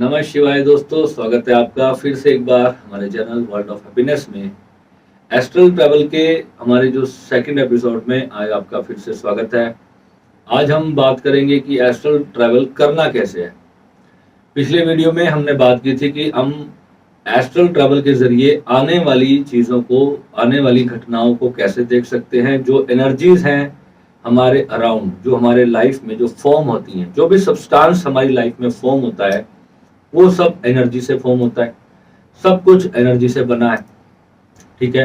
नमः शिवाय दोस्तों, स्वागत है आपका फिर से एक बार हमारे चैनल वर्ल्ड ऑफ हैप्पीनेस में। एस्ट्रल ट्रैवल के हमारे जो सेकंड एपिसोड में आज आपका फिर से स्वागत है। आज हम बात करेंगे कि एस्ट्रल ट्रैवल करना कैसे है। पिछले वीडियो में हमने बात की थी कि हम एस्ट्रल ट्रैवल के जरिए आने वाली चीज़ों को, आने वाली घटनाओं को कैसे देख सकते हैं। जो एनर्जीज हैं हमारे अराउंड, जो हमारे लाइफ में जो फॉर्म होती हैं, जो भी सब्सटेंस हमारी लाइफ में फॉर्म होता है, वो सब एनर्जी से फॉर्म होता है। सब कुछ एनर्जी से बना है, ठीक है।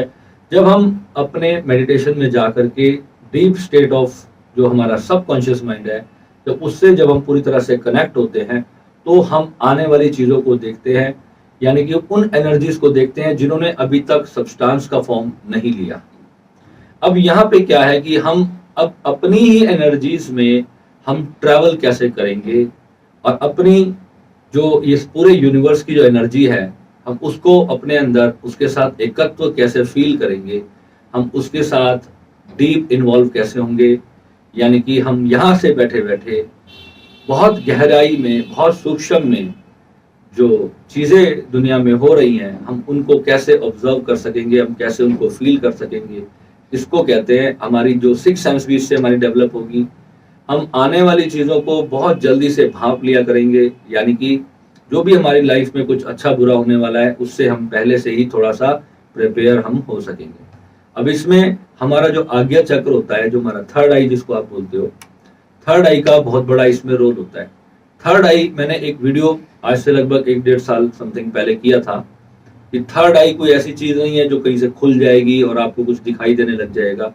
जब हम अपने मेडिटेशन में जाकर के डीप स्टेट ऑफ जो हमारा सबकॉन्शियस माइंड है, जब उससे जब हम पूरी तरह से कनेक्ट होते हैं तो हम आने वाली चीज़ों को देखते हैं, यानी कि उन एनर्जीज को देखते हैं जिन्होंने अभी तक सब्सटेंस का फॉर्म नहीं लिया। अब यहाँ पे क्या है कि हम अब अपनी ही एनर्जीज में हम ट्रैवल कैसे करेंगे और अपनी जो इस पूरे यूनिवर्स की जो एनर्जी है, हम उसको अपने अंदर उसके साथ एकत्व कैसे फील करेंगे, हम उसके साथ डीप इन्वॉल्व कैसे होंगे। यानी कि हम यहाँ से बैठे बैठे बहुत गहराई में, बहुत सूक्ष्म में जो चीज़ें दुनिया में हो रही हैं, हम उनको कैसे ऑब्जर्व कर सकेंगे, हम कैसे उनको फील कर सकेंगे। इसको कहते हैं, हमारी जो सिक्स सेंस भी इससे हमारी डेवलप होगी। हम आने वाली चीज़ों को बहुत जल्दी से भांप लिया करेंगे, यानी कि जो भी हमारी लाइफ में कुछ अच्छा बुरा होने वाला है उससे हम पहले से ही थोड़ा सा प्रिपेयर हम हो सकेंगे। अब इसमें हमारा जो आज्ञा चक्र होता है, जो हमारा थर्ड आई जिसको आप बोलते हो, थर्ड आई का बहुत बड़ा इसमें रोल होता है। थर्ड आई मैंने एक वीडियो आज से लगभग 1-1.5 साल समथिंग पहले किया था कि थर्ड आई कोई ऐसी चीज़ नहीं है जो कहीं से खुल जाएगी और आपको कुछ दिखाई देने लग जाएगा।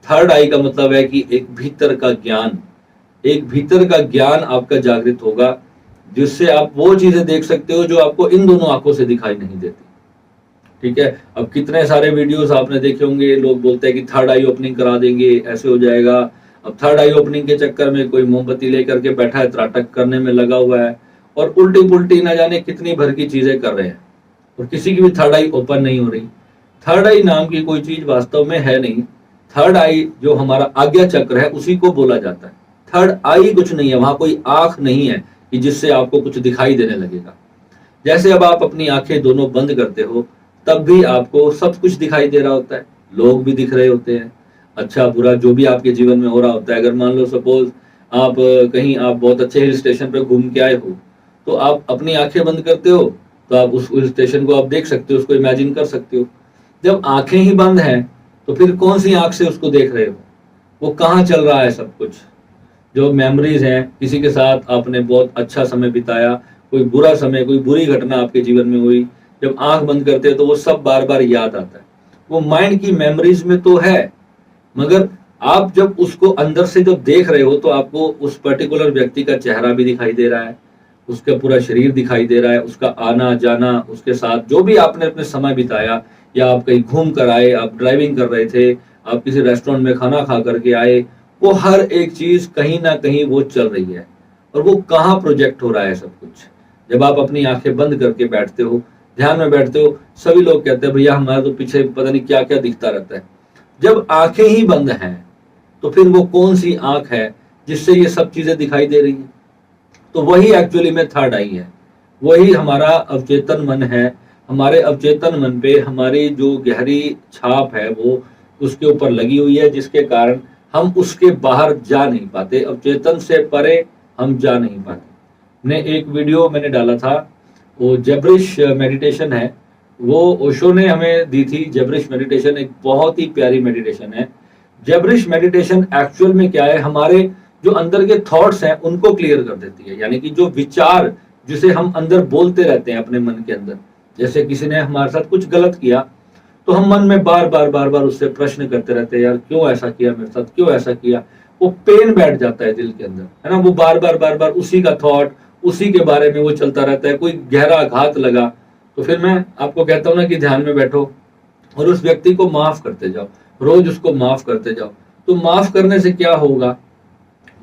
थर्ड आई का मतलब है कि एक भीतर का ज्ञान, एक भीतर का ज्ञान आपका जागृत होगा, जिससे आप वो चीजें देख सकते हो जो आपको इन दोनों आंखों से दिखाई नहीं देती, ठीक है। अब कितने सारे वीडियोस आपने देखे होंगे, लोग बोलते हैं कि थर्ड आई ओपनिंग करा देंगे, ऐसे हो जाएगा। अब थर्ड आई ओपनिंग के चक्कर में कोई मोमबत्ती लेकर के बैठा है, त्राटक करने में लगा हुआ है और उल्टी पुल्टी ना जाने कितनी भर की चीजें कर रहे हैं और किसी की भी थर्ड आई ओपन नहीं हो रही। थर्ड आई नाम की कोई चीज वास्तव में है नहीं। थर्ड आई जो हमारा आज्ञा चक्र है उसी को बोला जाता है। थर्ड आई कुछ नहीं है, वहां कोई आंख नहीं है कि जिससे आपको कुछ दिखाई देने लगेगा। जैसे अब आप अपनी आंखें दोनों बंद करते हो तब भी आपको सब कुछ दिखाई दे रहा होता है, लोग भी दिख रहे होते हैं, अच्छा बुरा जो भी आपके जीवन में हो रहा होता है। अगर मान लो सपोज आप कहीं आप बहुत अच्छे हिल स्टेशन पे घूम के आए हो, तो आप अपनी आंखें बंद करते हो तो आप उस हिल स्टेशन को आप देख सकते हो, उसको इमेजिन कर सकते हो। जब आंखें ही बंद हैं तो फिर कौन सी आंख से उसको देख रहे हो, वो कहाँ चल रहा है सब कुछ। जो मेमोरीज हैं, किसी के साथ आपने बहुत अच्छा समय बिताया, कोई बुरा समय, कोई बुरी घटना आपके जीवन में हुई, जब आंख बंद करते हो तो वो सब बार बार याद आता है। वो माइंड की मेमोरीज में तो है, मगर आप जब उसको अंदर से जब देख रहे हो तो आपको उस पर्टिकुलर व्यक्ति का चेहरा भी दिखाई दे रहा है, उसका पूरा शरीर दिखाई दे रहा है, उसका आना जाना, उसके साथ जो भी आपने अपने समय बिताया, या आप कहीं घूम कर आए, आप ड्राइविंग कर रहे थे, आप किसी रेस्टोरेंट में खाना खा करके आए, वो हर एक चीज कहीं ना कहीं वो चल रही है और वो कहाँ प्रोजेक्ट हो रहा है सब कुछ। जब आप अपनी आंखें बंद करके बैठते हो, ध्यान में बैठते हो, सभी लोग कहते हैं भैया हमारा तो पीछे पता नहीं क्या क्या दिखता रहता है। जब आंखें ही बंद हैं तो फिर वो कौन सी आंख है जिससे ये सब चीजें दिखाई दे रही हैं। तो वही एक्चुअली में थर्ड आई है, वही हमारा अवचेतन मन है। हमारे अवचेतन मन पे हमारी जो गहरी छाप है वो उसके ऊपर लगी हुई है, जिसके कारण हम उसके बाहर जा नहीं पाते, अवचेतन से परे हम जा नहीं पाते। मैंने एक वीडियो मैंने डाला था, वो जेब्रिश मेडिटेशन है, वो ओशो ने हमें दी थी। जेब्रिश मेडिटेशन एक बहुत ही प्यारी मेडिटेशन है। जेब्रिश मेडिटेशन एक्चुअल में क्या है, हमारे जो अंदर के थॉट्स हैं उनको क्लियर कर देती है। यानी कि जो विचार जिसे हम अंदर बोलते रहते हैं अपने मन के अंदर, जैसे किसी ने हमारे साथ कुछ गलत किया तो हम मन में बार बार उससे प्रश्न करते रहते हैं, यार क्यों ऐसा किया मेरे साथ, क्यों ऐसा किया। वो पेन बैठ जाता है दिल के अंदर, है ना। वो बार बार उसी का थॉट, उसी के बारे में वो चलता रहता है। कोई गहरा आघात लगा तो फिर मैं आपको कहता हूँ ना कि ध्यान में बैठो और उस व्यक्ति को माफ करते जाओ, रोज उसको माफ करते जाओ। तो माफ करने से क्या होगा,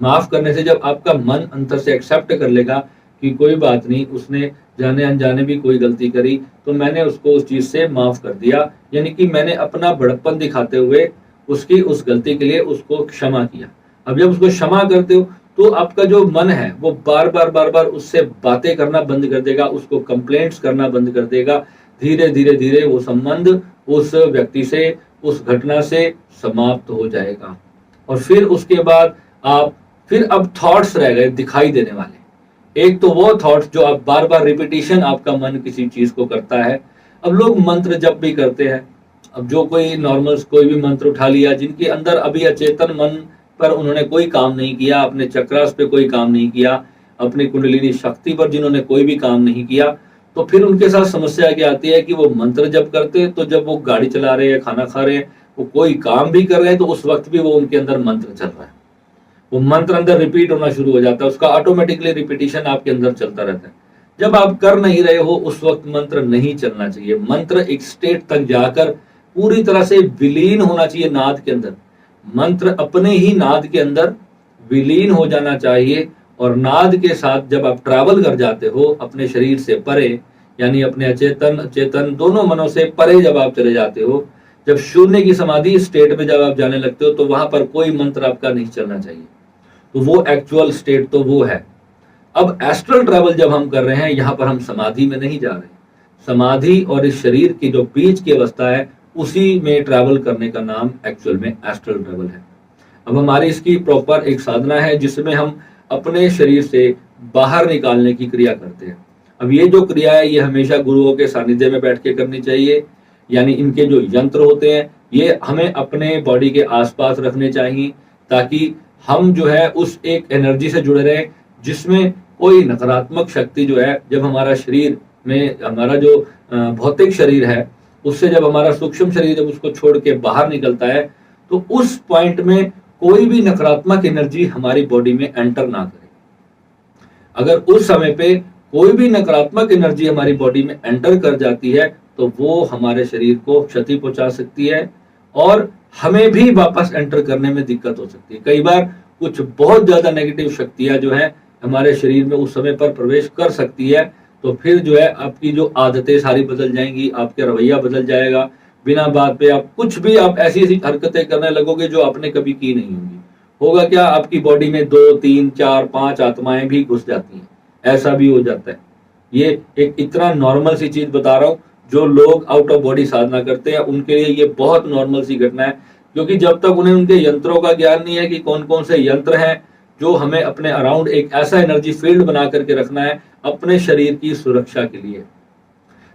माफ करने से जब आपका मन अंदर से एक्सेप्ट कर लेगा कि कोई बात नहीं, उसने जाने अनजाने भी कोई गलती करी तो मैंने उसको उस चीज से माफ कर दिया, यानी कि मैंने अपना बड़प्पन दिखाते हुए उसकी उस गलती के लिए उसको क्षमा किया। अब जब उसको क्षमा करते हो तो आपका जो मन है वो बार बार उससे बातें करना बंद कर देगा, उसको कंप्लेंट्स करना बंद कर देगा। धीरे धीरे धीरे वो संबंध उस व्यक्ति से, उस घटना से समाप्त हो जाएगा। और फिर उसके बाद आप फिर अब थॉट्स रह गए दिखाई देने वाले। एक तो वो थॉट्स जो आप बार बार रिपीटिशन आपका मन किसी चीज को करता है। अब लोग मंत्र जप भी करते हैं। अब जो कोई नॉर्मल्स कोई भी मंत्र उठा लिया, जिनके अंदर अभी अचेतन मन पर उन्होंने कोई काम नहीं किया, अपने चक्रास पे कोई काम नहीं किया, अपनी कुंडलिनी शक्ति पर जिन्होंने कोई भी काम नहीं किया, तो फिर उनके साथ समस्या क्या आती है कि वो मंत्र जप करते हैं, तो जब वो गाड़ी चला रहे हैं, खाना खा रहे हैं, वो कोई काम भी कर रहे हैं, तो उस वक्त भी वो उनके अंदर मंत्र चल रहा है। वो मंत्र अंदर रिपीट होना शुरू हो जाता है, उसका ऑटोमेटिकली रिपीटिशन आपके अंदर चलता रहता है। जब आप कर नहीं रहे हो उस वक्त मंत्र नहीं चलना चाहिए। मंत्र एक स्टेट तक जाकर पूरी तरह से विलीन होना चाहिए नाद के अंदर। मंत्र अपने ही नाद के अंदर विलीन हो जाना चाहिए। और नाद के साथ जब आप ट्रैवल कर जाते हो अपने शरीर से परे, यानी अपने अचेतन चेतन दोनों मनों से परे जब आप चले जाते हो, जब शून्य की समाधि स्टेट में जब आप जाने लगते हो, तो वहां पर कोई मंत्र आपका नहीं चलना चाहिए। तो वो एक्चुअल स्टेट तो वो है। अब एस्ट्रल ट्रैवल जब हम कर रहे हैं, यहां पर हम समाधि में नहीं जा रहे। समाधि और इस शरीर की जो बीच की अवस्था है, उसी में ट्रैवल करने का नाम एक्चुअल में एस्ट्रल ट्रैवल है। अब हमारी इसकी प्रॉपर एक साधना है जिसमें हम अपने शरीर से बाहर निकालने की क्रिया करते हैं। अब ये जो क्रिया है ये हमेशा गुरुओं के सानिध्य में बैठ के करनी चाहिए। यानी इनके जो यंत्र होते हैं ये हमें अपने बॉडी के आसपास रखने चाहिए, ताकि हम जो है उस एक एनर्जी से जुड़े रहें जिसमें कोई नकारात्मक शक्ति जो है, जब हमारा शरीर में हमारा जो भौतिक शरीर है उससे जब हमारा सूक्ष्म शरीर जब उसको छोड़ के बाहर निकलता है, तो उस पॉइंट में कोई भी नकारात्मक एनर्जी हमारी बॉडी में एंटर ना करे। अगर उस समय पे कोई भी नकारात्मक एनर्जी हमारी बॉडी में एंटर कर जाती है, तो वो हमारे शरीर को क्षति पहुंचा सकती है और हमें भी वापस एंटर करने में दिक्कत हो सकती है। कई बार कुछ बहुत ज्यादा नेगेटिव शक्तियां जो है हमारे शरीर में उस समय पर प्रवेश कर सकती है, तो फिर जो है आपकी जो आदतें सारी बदल जाएंगी, आपका रवैया बदल जाएगा। बिना बात पे आप कुछ भी आप ऐसी ऐसी हरकतें करने लगोगे जो आपने कभी की नहीं होंगी। होगा क्या, आपकी बॉडी में 2, 3, 4, 5 आत्माएं भी घुस जाती हैं। ऐसा भी हो जाता है। ये एक इतना नॉर्मल सी चीज बता रहा हूँ, जो लोग आउट ऑफ बॉडी साधना करते हैं उनके लिए ये बहुत नॉर्मल सी घटना है। क्योंकि जब तक उन्हें उनके यंत्रों का ज्ञान नहीं है कि कौन कौन से यंत्र हैं जो हमें अपने अराउंड एक ऐसा एनर्जी फील्ड बना करके रखना है अपने शरीर की सुरक्षा के लिए।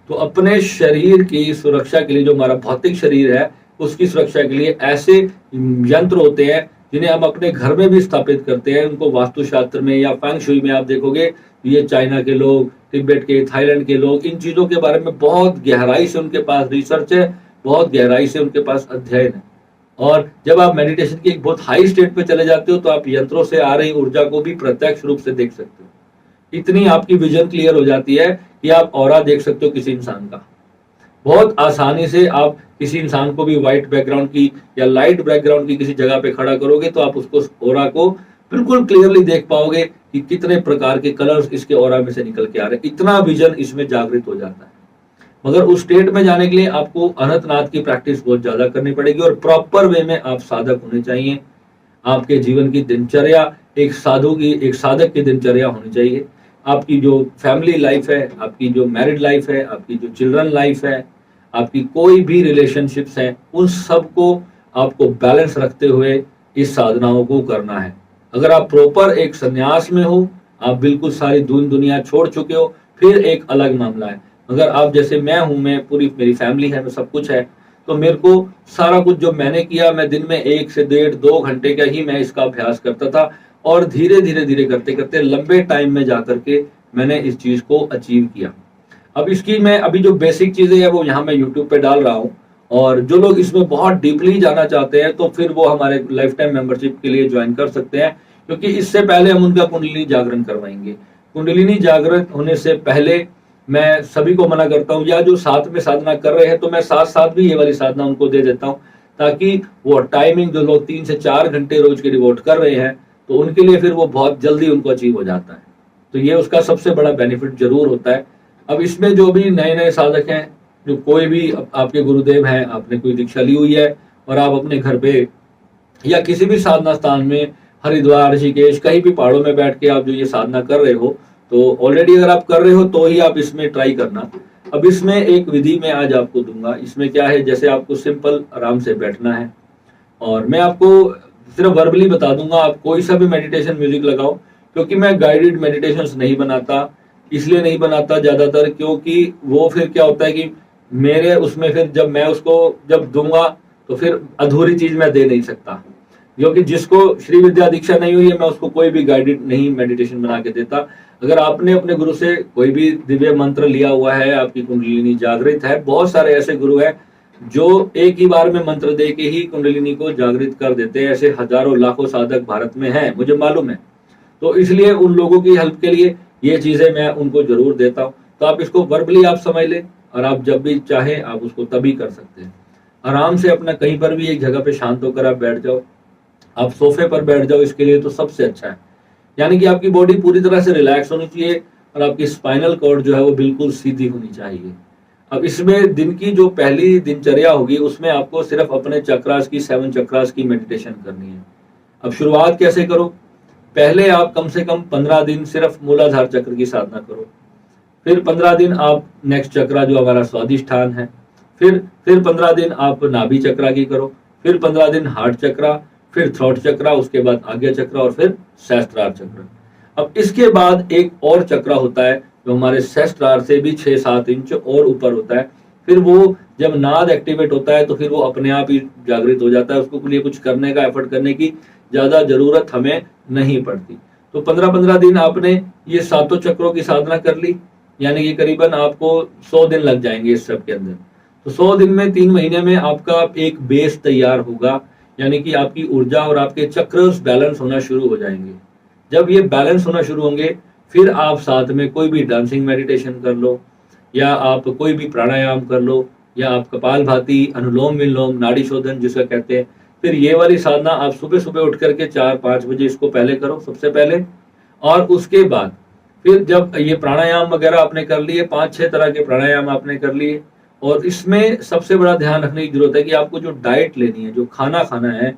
तो अपने शरीर की सुरक्षा के लिए, जो हमारा भौतिक शरीर है उसकी सुरक्षा के लिए ऐसे यंत्र होते हैं जिन्हें हम अपने घर में भी स्थापित करते हैं। उनको वास्तुशास्त्र में या फेंग शुई में आप देखोगे, ये चाइना के लोग, तिब्बत के, थाईलैंड के लोग इन चीजों के बारे में बहुत गहराई से उनके पास रिसर्च है, बहुत गहराई से उनके पास अध्ययन है। और जब आप मेडिटेशन की एक बहुत हाई स्टेट पे चले जाते हो, तो आप यंत्रों से आ रही ऊर्जा को भी प्रत्यक्ष रूप से देख सकते हो। इतनी आपकी विजन क्लियर हो जाती है कि आप ऑरा देख सकते हो किसी इंसान का। बहुत आसानी से आप किसी इंसान को भी व्हाइट बैकग्राउंड की या लाइट बैकग्राउंड की किसी जगह पे खड़ा करोगे, तो आप उसको ऑरा को बिल्कुल क्लियरली देख पाओगे कि कितने प्रकार के कलर्स इसके ऑरा में से निकल के आ रहे हैं। इतना विजन इसमें जागृत हो जाता है। मगर उस स्टेट में जाने के लिए आपको अनंतनाद की प्रैक्टिस बहुत ज्यादा करनी पड़ेगी और प्रॉपर वे में आप साधक होने चाहिए। आपके जीवन की दिनचर्या एक साधु की, एक साधक की दिनचर्या होनी चाहिए। आपकी जो फैमिली लाइफ है, आपकी जो मैरिड लाइफ है, आपकी जो चिल्ड्रन लाइफ है, आपकी कोई भी रिलेशनशिप्स है, उन सबको आपको बैलेंस रखते हुए इस साधनाओं को करना है। अगर आप प्रॉपर एक संन्यास में हो, आप बिल्कुल सारी दुनिया छोड़ चुके हो, फिर एक अलग मामला है। अगर आप जैसे मैं हूं, मैं पूरी मेरी फैमिली है, मैं सब कुछ है, तो मेरे को सारा कुछ जो मैंने किया, मैं दिन में 1 से 1.5-2 घंटे का ही मैं इसका अभ्यास करता था और धीरे धीरे करते करते लंबे टाइम में जाकर के मैंने इस चीज को अचीव किया। अब इसकी मैं अभी जो बेसिक चीजें है वो यहाँ मैं यूट्यूब पे डाल रहा हूँ, और जो लोग इसमें बहुत डीपली जाना चाहते हैं तो फिर वो हमारे लाइफ टाइम मेंबरशिप के लिए ज्वाइन कर सकते हैं, क्योंकि इससे पहले हम उनका कुंडलिनी जागरण करवाएंगे। कुंडलिनी जागरण होने से पहले मैं सभी को मना करता हूँ, या जो साथ में साधना कर रहे हैं तो मैं साथ साथ भी ये वाली साधना उनको दे देता हूँ, ताकि वो टाइमिंग जो लोग 3 से 4 घंटे रोज के डिवोट कर रहे हैं, तो उनके लिए फिर वो बहुत जल्दी उनको अचीव हो जाता है। तो ये उसका सबसे बड़ा बेनिफिट जरूर होता है। अब इसमें जो भी नए नए साधक हैं, जो कोई भी आपके गुरुदेव हैं, आपने कोई दीक्षा ली हुई है और आप अपने घर पे या किसी भी साधना स्थान में हरिद्वार, ऋषिकेश, कहीं भी पहाड़ों में बैठ के आप जो ये साधना कर रहे हो, तो ऑलरेडी अगर आप कर रहे हो तो ही आप इसमें ट्राई करना। अब इसमें एक विधि मैं आज आपको दूंगा। इसमें क्या है, जैसे आपको सिंपल आराम से बैठना है और मैं आपको सिर्फ वर्बली बता दूंगा, आप कोई सा भी मेडिटेशन म्यूजिक लगाओ, क्योंकि मैं गाइडेड मेडिटेशंस नहीं बनाता। इसलिए नहीं बनाता ज्यादातर क्योंकि वो फिर क्या होता है कि मेरे उसमें फिर जब मैं उसको जब दूंगा तो फिर अधूरी चीज मैं दे नहीं सकता, क्योंकि जिसको श्री विद्या दीक्षा नहीं हुई है मैं उसको कोई भी गाइडेड नहीं मेडिटेशन बना के देता। अगर आपने अपने गुरु से कोई भी दिव्य मंत्र लिया हुआ है, आपकी कुंडलिनी जागृत है, बहुत सारे ऐसे गुरु हैं जो एक ही बार में मंत्र दे के ही कुंडलिनी को जागृत कर देते हैं। ऐसे हजारों लाखों साधक भारत में हैं, मुझे मालूम है। तो इसलिए उन लोगों की हेल्प के लिए ये चीजें मैं उनको जरूर देता हूँ। तो आप इसको वर्बली आप समझ लें और आप जब भी चाहें आप उसको तभी कर सकते हैं। आराम से अपना कहीं पर भी एक जगह पे शांत होकर आप बैठ जाओ, आप सोफे पर बैठ जाओ, इसके लिए तो सबसे अच्छा है। यानी कि आपकी बॉडी पूरी तरह से रिलैक्स होनी चाहिए और आपकी स्पाइनल कॉर्ड जो है वो बिल्कुल सीधी होनी चाहिए। अब इसमें दिन की जो पहली दिनचर्या होगी उसमें आपको सिर्फ अपने चक्रास की 7 चक्रास की मेडिटेशन करनी है। अब शुरुआत कैसे करो, पहले आप कम से कम 15 दिन सिर्फ मूलाधार चक्र की साधना करो, फिर 15 दिन आप नेक्स्ट चक्रा जो हमारा स्वादिष्ठान है, फिर 15 दिन आप नाभि चक्रा की करो, फिर 15 दिन हार्ट चक्रा, फिर थ्रोट चक्रा, उसके बाद आज्ञा चक्र और फिर सहस्त्रार चक्र। अब इसके बाद एक और चक्रा होता है जो हमारे सहस्त्रार से भी 6-7 इंच और ऊपर होता है। फिर वो जब नाद एक्टिवेट होता है तो फिर वो अपने आप ही जागृत हो जाता है, उसको लिए कुछ करने का एफर्ट करने की ज्यादा जरूरत हमें नहीं पड़ती। तो 15-15 दिन आपने ये 7 चक्रों की साधना कर ली, यानी कि करीबन आपको 100 दिन लग जाएंगे इस सब के अंदर। तो 100 दिन में 3 महीने में आपका एक बेस तैयार होगा, यानी कि आपकी ऊर्जा और आपके चक्रस बैलेंस होना शुरू हो जाएंगे। जब ये बैलेंस होना शुरू होंगे फिर आप साथ में कोई भी डांसिंग मेडिटेशन कर लो, या आप कोई भी प्राणायाम कर लो, या आप कपालभाति, अनुलोम विलोम, नाड़ी शोधन जिसका कहते हैं। फिर ये वाली साधना आप सुबह सुबह उठ करके 4-5 बजे इसको पहले करो सबसे पहले, और उसके बाद फिर जब ये प्राणायाम वगैरह आपने कर लिए, 5-6 तरह के प्राणायाम आपने कर लिए, और इसमें सबसे बड़ा ध्यान रखने की जरूरत है कि आपको जो डाइट लेनी है, जो खाना खाना है,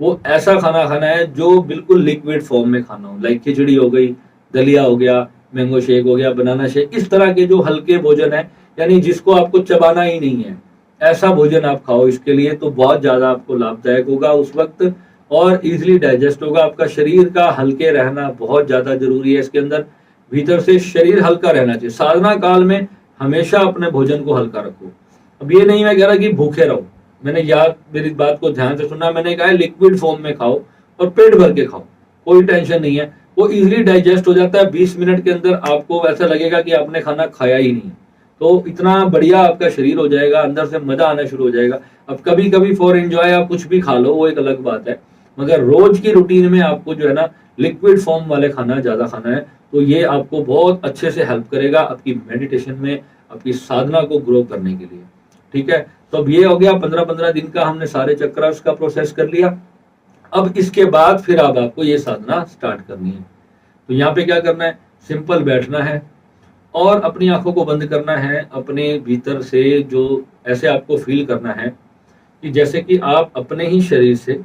वो ऐसा खाना खाना है जो बिल्कुल लिक्विड फॉर्म में खाना हो। लाइक खिचड़ी हो गई, दलिया हो गया, मैंगो शेक हो गया, बनाना शेक, इस तरह के जो हल्के भोजन है, यानी जिसको आपको चबाना ही नहीं है, ऐसा भोजन आप खाओ। इसके लिए तो बहुत ज्यादा आपको लाभदायक होगा उस वक्त और इजिली डाइजेस्ट होगा। आपका शरीर का हल्के रहना बहुत ज्यादा जरूरी है। इसके अंदर भीतर से शरीर हल्का रहना चाहिए। साधना काल में हमेशा अपने भोजन को हल्का रखो। अब ये नहीं मैं कह रहा कि भूखे रहो, मैंने याद मेरी बात को ध्यान से सुनना, मैंने कहा है लिक्विड फॉर्म में खाओ और पेट भर के खाओ, कोई टेंशन नहीं है, वो इजिली डाइजेस्ट हो जाता है। 20 मिनट के अंदर आपको ऐसा लगेगा कि आपने खाना खाया ही नहीं, तो इतना बढ़िया आपका शरीर हो जाएगा, अंदर से मजा आना शुरू हो जाएगा। अब कभी कभी फॉर एंजॉय आप कुछ भी खा लो, वो एक अलग बात है, मगर रोज की रूटीन में आपको जो है ना लिक्विड फॉर्म वाले खाना ज्यादा खाना है। तो ये आपको बहुत अच्छे से हेल्प करेगा आपकी मेडिटेशन में, आपकी साधना को ग्रो करने के लिए। ठीक है, तो अब ये हो गया 15-15 दिन का हमने सारे चक्रास का प्रोसेस कर लिया। अब इसके बाद फिर अब आपको ये साधना स्टार्ट करनी है। तो यहाँ पे क्या करना है, सिंपल बैठना है और अपनी आंखों को बंद करना है। अपने भीतर से जो ऐसे आपको फील करना है कि जैसे कि आप अपने ही शरीर से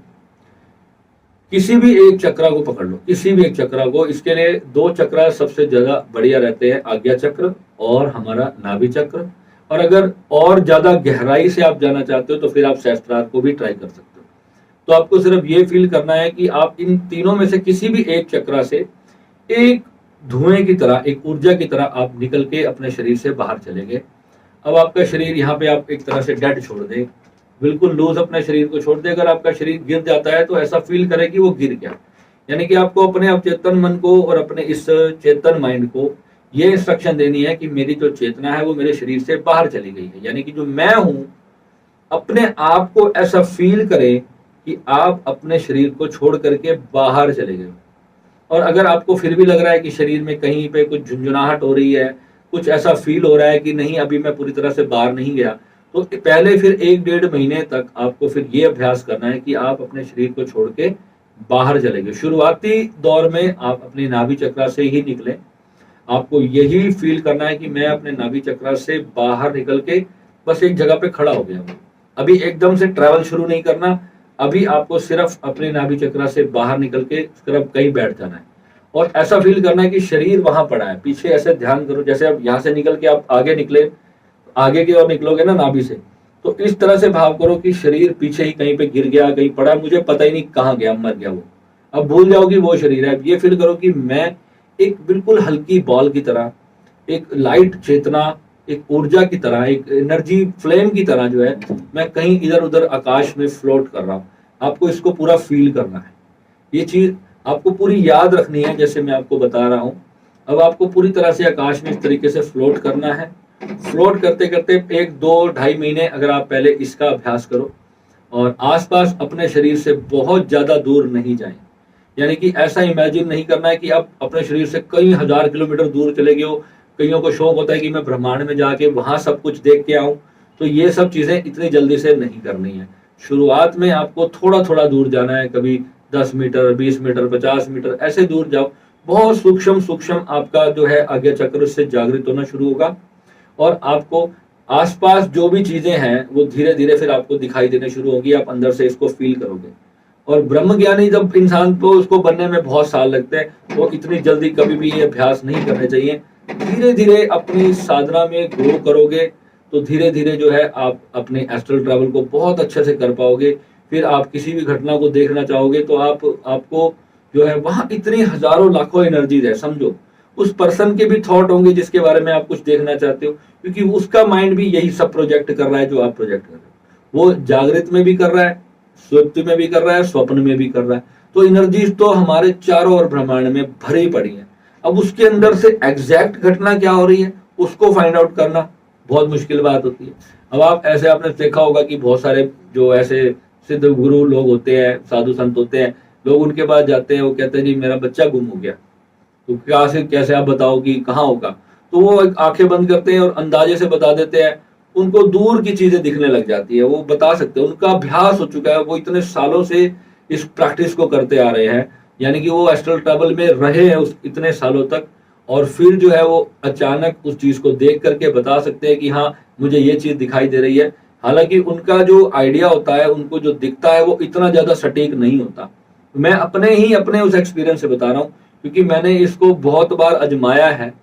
किसी भी एक चक्रा को पकड़ लो, किसी भी एक चक्रा को। इसके लिए 2 चक्रा सबसे ज्यादा बढ़िया रहते हैं, आज्ञा चक्र और हमारा नाभि चक्र। और अगर और ज्यादा गहराई से आप जाना चाहते हो तो फिर आप सहस्त्रार को भी ट्राई कर सकते हो। तो आपको सिर्फ ये फील करना है कि आप इन तीनों में से किसी भी एक चक्रा से एक धुएं की तरह, एक ऊर्जा की तरह आप निकल के अपने शरीर से बाहर चले गए। अब आपका शरीर यहाँ पे आप एक तरह से डेड छोड़ दें, बिल्कुल लूज अपने शरीर को छोड़ दे। अगर आपका शरीर गिर जाता है तो ऐसा फील करे कि वो गिर गया, यानी कि आपको अपने अवचेतन मन को और अपने इस चेतन माइंड को ये इंस्ट्रक्शन देनी है कि मेरी जो चेतना है वो मेरे शरीर से बाहर चली गई है। यानी कि जो मैं हूं, अपने आप को ऐसा फील करें कि आप अपने शरीर को छोड़ करके बाहर चले गए। और अगर आपको फिर भी लग रहा है कि शरीर में कहीं पे कुछ झुंझुनाहट हो रही है, कुछ ऐसा फील हो रहा है कि नहीं अभी मैं पूरी तरह से बाहर नहीं गया, तो पहले फिर 1-1.5 महीने तक आपको फिर ये अभ्यास करना है कि आप अपने शरीर को छोड़ के बाहर चले गए। शुरुआती दौर में आप अपने नाभि चक्रा से ही निकलें। आपको यही फील करना है कि मैं अपने नाभि चक्रा से बाहर निकल के बस एक जगह पे खड़ा हो गया हूँ। अभी एकदम से ट्रैवल शुरू नहीं करना, अभी आपको सिर्फ अपने नाभि चक्र से बाहर निकल के सिर्फ कहीं बैठ जाना है और ऐसा फील करना है कि शरीर वहां पड़ा है। पीछे ऐसे ध्यान करो जैसे आप यहाँ से निकल के आप आगे निकले, आगे की ओर निकलोगे ना नाभि से, तो इस तरह से भाव करो कि शरीर पीछे ही कहीं पे गिर गया, कहीं पड़ा, मुझे पता ही नहीं कहाँ गया, मर गया वो। अब भूल जाओ कि वो शरीर है। ये फील करो कि मैं एक बिल्कुल हल्की बॉल की तरह, एक लाइट चेतना, एक ऊर्जा की तरह, एक एनर्जी फ्लेम की तरह जो है मैं कहीं इधर उधर आकाश में फ्लोट कर रहा हूँ। आपको इसको पूरा फील करना है। ये चीज आपको पूरी याद रखनी है जैसे मैं आपको बता रहा हूँ। अब आपको पूरी तरह से आकाश में इस तरीके से फ्लोट करना है। फ्लोट करते करते 1, 2, 2.5 महीने अगर आप पहले इसका अभ्यास करो और आसपास अपने शरीर से बहुत ज्यादा दूर नहीं जाएं। यानी कि ऐसा इमेजिन नहीं करना है कि आप अपने शरीर से कई हजार किलोमीटर दूर चले गए हो। कईयों को शौक होता है कि मैं ब्रह्मांड में जाके वहां सब कुछ देख के आऊं, तो ये सब चीजें इतनी जल्दी से नहीं करनी है। शुरुआत में आपको थोड़ा थोड़ा दूर जाना है, कभी 10 मीटर, 20 मीटर, 50 मीटर, ऐसे दूर जाओ। बहुत सूक्ष्म सूक्ष्म आपका जो है आज्ञा चक्र से जागृत होना शुरू होगा और आपको आसपास जो भी चीजें हैं वो धीरे धीरे फिर आपको दिखाई देने शुरू होगी। आप अंदर से इसको फील करोगे। और ब्रह्म ज्ञानी जब इंसान को उसको बनने में बहुत साल लगते हैं, वो इतनी जल्दी कभी भी ये अभ्यास नहीं करने चाहिए। धीरे धीरे अपनी साधना में ग्रो करोगे तो धीरे धीरे जो है आप अपने एस्ट्रल ट्रैवल को बहुत अच्छे से कर पाओगे। फिर आप किसी भी घटना को देखना चाहोगे तो आपको जो है वहां इतनी हजारों लाखों एनर्जीज है। समझो उस पर्सन के भी थॉट होंगे जिसके बारे में आप कुछ देखना चाहते हो, क्योंकि उसका माइंड भी यही सब प्रोजेक्ट कर रहा है जो आप प्रोजेक्ट कर रहे हो। वो जागृत में भी कर रहा है, सुप्ति में भी कर रहा है, स्वप्न में भी कर रहा है। तो एनर्जीज तो हमारे चारों ओर ब्रह्मांड में भरी पड़ी है। अब उसके अंदर से एग्जैक्ट घटना क्या हो रही है उसको फाइंड आउट करना बहुत मुश्किल बात होती है। अब आप ऐसे आपने देखा होगा कि बहुत सारे जो ऐसे सिद्ध गुरु लोग होते हैं, साधु संत होते हैं, लोग उनके पास जाते हैं, वो कहते हैं जी मेरा बच्चा गुम हो गया, तो क्या से कैसे आप बताओ कि कहाँ होगा। तो वो आंखें बंद करते हैं और अंदाजे से बता देते हैं। उनको दूर की चीजें दिखने लग जाती है, वो बता सकते हैं, उनका अभ्यास हो चुका है, वो इतने सालों से इस प्रैक्टिस को करते आ रहे हैं। यानी कि वो एस्ट्रल ट्रैवल में रहे हैं उस इतने सालों तक, और फिर जो है वो अचानक उस चीज को देख करके बता सकते हैं कि हाँ मुझे ये चीज दिखाई दे रही है। हालांकि उनका जो आइडिया होता है, उनको जो दिखता है वो इतना ज्यादा सटीक नहीं होता। मैं अपने उस एक्सपीरियंस से बता रहा हूँ, क्योंकि मैंने इसको बहुत बार आजमाया है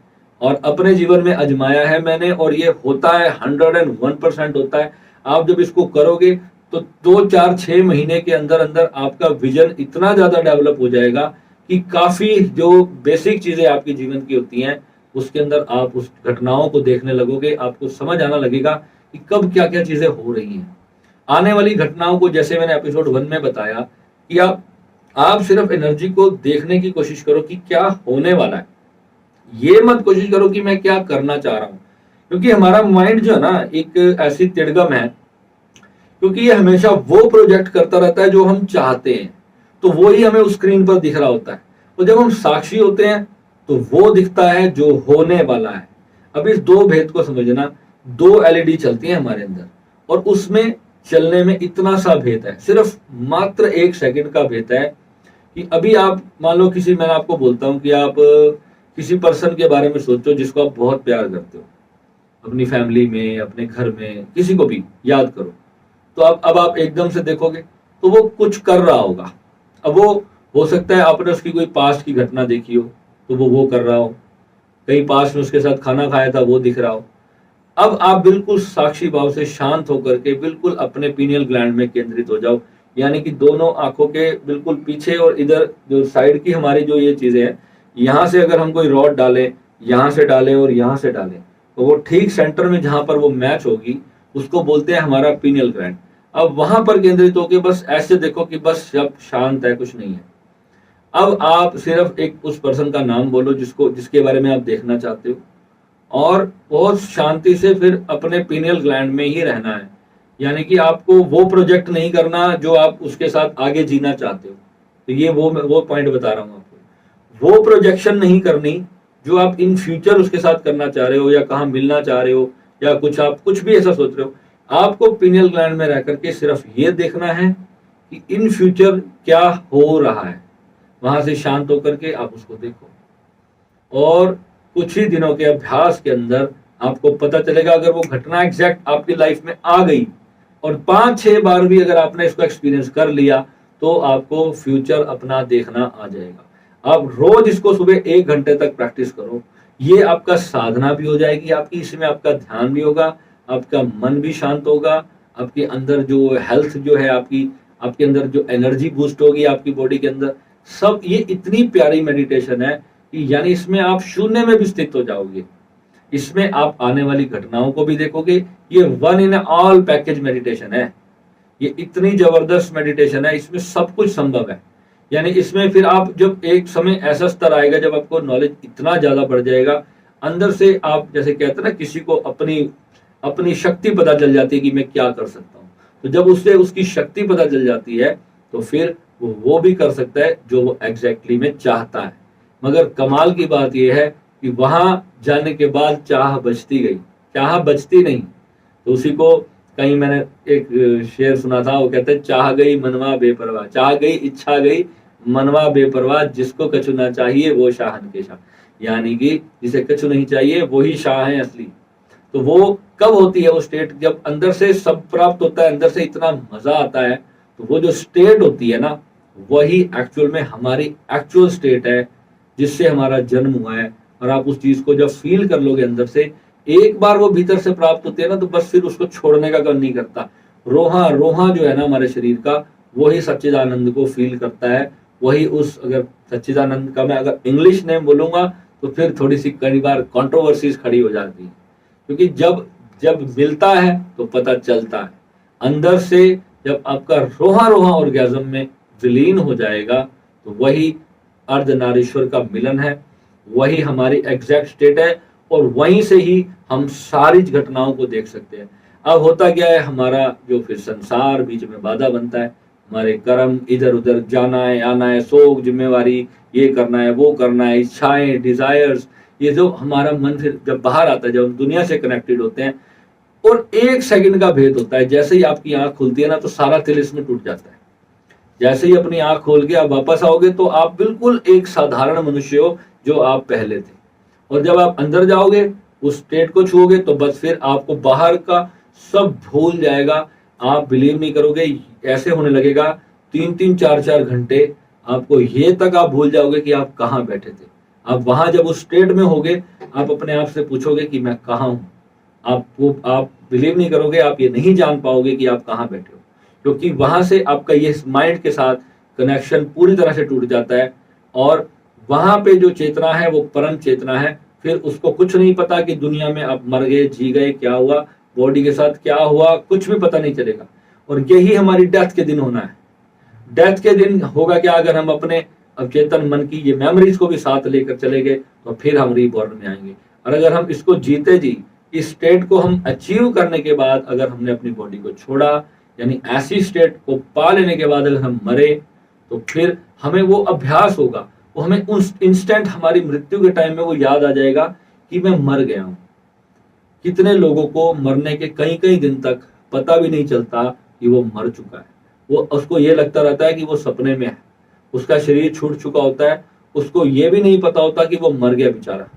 और अपने जीवन में आजमाया है मैंने, और ये होता है 101% होता है। आप जब इसको करोगे तो 2, 4, 6 महीने के अंदर अंदर आपका विजन इतना ज्यादा डेवलप हो जाएगा कि काफी जो बेसिक चीजें आपके जीवन की होती हैं उसके अंदर आप उस घटनाओं को देखने लगोगे। आपको समझ आना लगेगा कि कब क्या क्या चीजें हो रही हैं। आने वाली घटनाओं को जैसे मैंने एपिसोड 1 में बताया कि आप सिर्फ एनर्जी को देखने की कोशिश करो कि क्या होने वाला है। ये मत कोशिश करो कि मैं क्या करना चाह रहा हूं, क्योंकि हमारा माइंड जो है ना एक ऐसी तिड़गम है, क्योंकि ये हमेशा वो प्रोजेक्ट करता रहता है जो हम चाहते हैं, तो वो ही हमें उस स्क्रीन पर दिख रहा होता है। और जब हम साक्षी होते हैं तो वो दिखता है जो होने वाला है। अब इस दो भेद को समझना, 2 LED चलती हैं हमारे अंदर और उसमें चलने में इतना सा भेद है, सिर्फ मात्र 1 सेकंड का भेद है। कि अभी आप मान लो मैंने आपको बोलता हूं कि आप किसी पर्सन के बारे में सोचो जिसको आप बहुत प्यार करते हो, अपनी फैमिली में, अपने घर में, किसी को भी याद करो। तो अब आप एकदम से देखोगे तो वो कुछ कर रहा होगा। अब वो हो सकता है आपने उसकी कोई पास्ट की घटना देखी हो तो वो कर रहा हो, कहीं पास्ट में उसके साथ खाना खाया था वो दिख रहा हो। अब आप बिल्कुल साक्षी भाव से शांत होकर के बिल्कुल अपने पीनियल ग्लैंड में केंद्रित हो जाओ। यानी कि दोनों आंखों के बिल्कुल पीछे और इधर जो साइड की हमारी जो ये चीजें हैं, यहाँ से अगर हम कोई रॉड डालें, यहाँ से डालें और यहाँ से डालें, तो वो ठीक सेंटर में जहां पर वो मैच होगी उसको बोलते हैं हमारा पीनियल ग्लैंड। अब वहां पर केंद्रित होकर बस ऐसे देखो कि बस सब शांत है, कुछ नहीं है। अब आप सिर्फ एक उस पर्सन का नाम बोलो जिसके बारे में आप देखना चाहते हो, और बहुत शांति से फिर अपने पीनियल ग्लैंड में ही रहना है। यानी कि आपको वो प्रोजेक्ट नहीं करना जो आप उसके साथ आगे जीना चाहते हो। तो ये वो पॉइंट बता रहा हूं आपको। वो प्रोजेक्शन नहीं करनी जो आप इन फ्यूचर उसके साथ करना चाह रहे हो, या कहाँ मिलना चाह रहे हो, या आप कुछ भी ऐसा सोच रहे हो। आपको पीनियल ग्लैंड में रह करके सिर्फ ये देखना है कि इन फ्यूचर क्या हो रहा है। वहां से शांत होकर के आप उसको देखो, और कुछ ही दिनों के अभ्यास के अंदर आपको पता चलेगा, अगर वो घटना एग्जैक्ट आपकी लाइफ में आ गई और 5-6 बार भी अगर आपने इसको एक्सपीरियंस कर लिया तो आपको फ्यूचर अपना देखना आ जाएगा। आप रोज इसको सुबह 1 घंटे तक प्रैक्टिस करो, ये आपका साधना भी हो जाएगी आपकी, इसमें आपका ध्यान भी होगा, आपका मन भी शांत होगा, आपके अंदर जो हेल्थ जो है आपकी, आपके अंदर जो एनर्जी बूस्ट होगी आपकी बॉडी के अंदर, सब ये इतनी प्यारी मेडिटेशन है कि यानी इसमें आप शून्य में भी स्थित हो जाओगे। इसमें आप आने वाली घटनाओं को भी देखोगे। ये one in all package meditation है, ये इतनी जबरदस्त मेडिटेशन है, इसमें सब कुछ संभव है। यानी इसमें फिर आप जब एक समय ऐसा स्तर आएगा जब आपको नॉलेज इतना ज्यादा बढ़ जाएगा, अंदर से आप जैसे कहते हैं ना, किसी को अपनी अपनी शक्ति पता चल जाती है कि मैं क्या कर सकता हूँ, तो जब उससे उसकी शक्ति पता चल जाती है तो फिर वो भी कर सकता है जो वो एग्जैक्टली में चाहता है। मगर कमाल की बात यह है कि वहां जाने के बाद चाह बचती गई, चाह बचती नहीं। तो उसी को कहीं मैंने एक शेर सुना था, वो कहते हैं चाह गई मनवा बेपरवाह, चाह गई इच्छा गई मनवा बेपरवाह, जिसको कछु ना चाहिए वो शाहन के शाह। यानी कि जिसे कछु नहीं चाहिए वही शाह है असली। तो वो कब होती है वो स्टेट, जब अंदर से सब प्राप्त होता है, अंदर से इतना मजा आता है। तो वो जो स्टेट होती है ना, वही एक्चुअल में हमारी एक्चुअल स्टेट है जिससे हमारा जन्म हुआ है। और आप उस चीज को जब फील कर लोगे अंदर से, एक बार वो भीतर से प्राप्त होती है ना, तो बस फिर उसको छोड़ने का काम नहीं करता। रोहा रोहा जो है ना हमारे शरीर का, वही सच्चिदानंद को फील करता है। वही उस, अगर सच्चिदानंद का मैं अगर इंग्लिश नेम बोलूंगा तो फिर थोड़ी सी कई बार कंट्रोवर्सीज खड़ी हो जाती है, क्योंकि जब जब मिलता है तो पता चलता है। अंदर से जब आपका रोहा रोहा ऑर्गेज्म में विलीन हो जाएगा तो वही अर्धनारीश्वर का मिलन है, वही हमारी एग्जैक्ट स्टेट है, और वहीं से ही हम सारी घटनाओं को देख सकते हैं। अब होता क्या है, हमारा जो फिर संसार बीच में बाधा बनता है, हमारे कर्म, इधर उधर जाना है आना है, शोक, जिम्मेवारी, ये करना है वो करना है, इच्छाएं, डिजायर्स, ये जो हमारा मन फिर जब बाहर आता है, जब हम दुनिया से कनेक्टेड होते हैं, और 1 सेकंड का भेद होता है। जैसे ही आपकी आंख खुलती है ना, तो सारा तिलिस्म टूट जाता है। जैसे ही अपनी आंख खोल के आप वापस आओगे तो आप बिल्कुल एक साधारण मनुष्य हो जो आप पहले थे। और जब आप अंदर जाओगे, उस स्टेट को छूओगे, तो बस फिर आपको बाहर का सब भूल जाएगा। आप बिलीव नहीं करोगे, ऐसे होने लगेगा 3-3, 4-4 घंटे आपको ये तक आप भूल जाओगे कि आप कहाँ बैठे थे। आप वहां जब उस स्टेट में होगे, आप अपने आप से पूछोगे कि मैं कहाँ हूं। आप बिलीव नहीं करोगे, आप ये नहीं जान पाओगे कि आप कहाँ बैठे हो, क्योंकि वहां से आपका ये माइंड के साथ कनेक्शन पूरी तरह से टूट जाता है। और वहां पे जो चेतना है वो परम चेतना है। फिर उसको कुछ नहीं पता कि दुनिया में आप मर गए, जी गए, क्या हुआ, बॉडी के साथ क्या हुआ, कुछ भी पता नहीं चलेगा। और यही हमारी डेथ के दिन होना है। डेथ के दिन होगा क्या, अगर हम अपने अवचेतन मन की ये मेमोरीज को भी साथ लेकर चले गए तो फिर हम रीबॉर्न में आएंगे। और अगर हम इसको जीते जी, इस स्टेट को हम अचीव करने के बाद अगर हमने अपनी बॉडी को छोड़ा, यानी ऐसी स्टेट को पा लेने के बाद अगर हम मरे, तो फिर हमें वो अभ्यास होगा, वो हमें उस इंस्टेंट हमारी मृत्यु के टाइम में वो याद आ जाएगा कि मैं मर गया हूं। कितने लोगों को मरने के कई कई दिन तक पता भी नहीं चलता कि वो मर चुका है। वो उसको ये लगता रहता है कि वो सपने में है, उसका शरीर छूट चुका होता है, उसको ये भी नहीं पता होता कि वो मर गया बेचारा।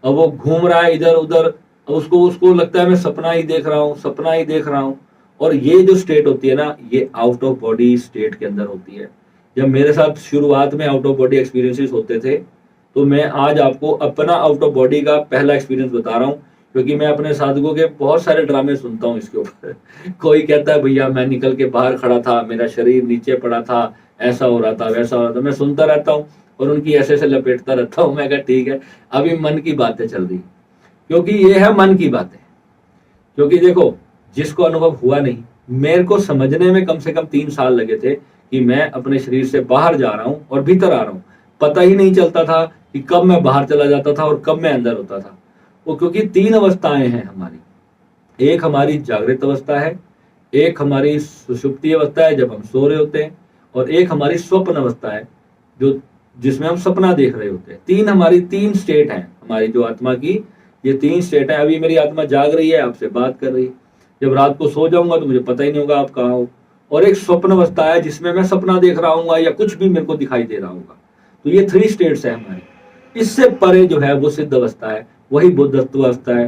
अब वो घूम रहा है इधर उधर, उसको उसको लगता है मैं सपना ही देख रहा हूँ, सपना ही देख रहा हूँ। और ये जो स्टेट होती है ना, ये आउट ऑफ बॉडी स्टेट के अंदर होती है। जब मेरे साथ शुरुआत में आउट ऑफ बॉडी एक्सपीरियंसेस होते थे, तो मैं आज आपको अपना आउट ऑफ बॉडी का पहला एक्सपीरियंस बता रहा हूँ, क्योंकि मैं अपने साधकों के बहुत सारे ड्रामे सुनता हूँ इसके ऊपर। कोई कहता है भैया मैं निकल के बाहर खड़ा था, मेरा शरीर नीचे पड़ा था, ऐसा हो रहा था, वैसा हो रहा था। मैं सुनता रहता हूँ और उनकी ऐसे ऐसे लपेटता रहता हूँ। मैं कहा ठीक है, अभी मन की बातें चल रही, क्योंकि ये है मन की बातें। क्योंकि देखो, जिसको अनुभव हुआ नहीं, मेरे को समझने में कम से कम 3 साल लगे थे कि मैं अपने शरीर से बाहर जा रहा हूँ और भीतर आ रहा हूँ। पता ही नहीं चलता था कि कब मैं बाहर चला जाता था और कब मैं अंदर होता था। वो क्योंकि 3 अवस्थाएं हैं हमारी। एक हमारी जागृत अवस्था है, एक हमारी सुषुप्ति अवस्था है जब हम सो रहे होते हैं, और एक हमारी स्वप्न अवस्था है जो जिसमें हम सपना देख रहे होते हैं। 3 हमारी 3 स्टेट हैं हमारी जो आत्मा की, ये 3 स्टेट है। अभी मेरी आत्मा जाग रही है, आपसे बात कर रही है। जब रात को सो जाऊंगा तो मुझे पता ही नहीं होगा आप कहाँ हो। और एक स्वप्न अवस्था है जिसमें मैं सपना देख रहा हूँ या कुछ भी मेरे को दिखाई दे रहा होगा। तो ये 3 स्टेट्स है हमारी। इससे परे जो है वो सिद्ध अवस्था है, वही बुद्धत्व अवस्था है।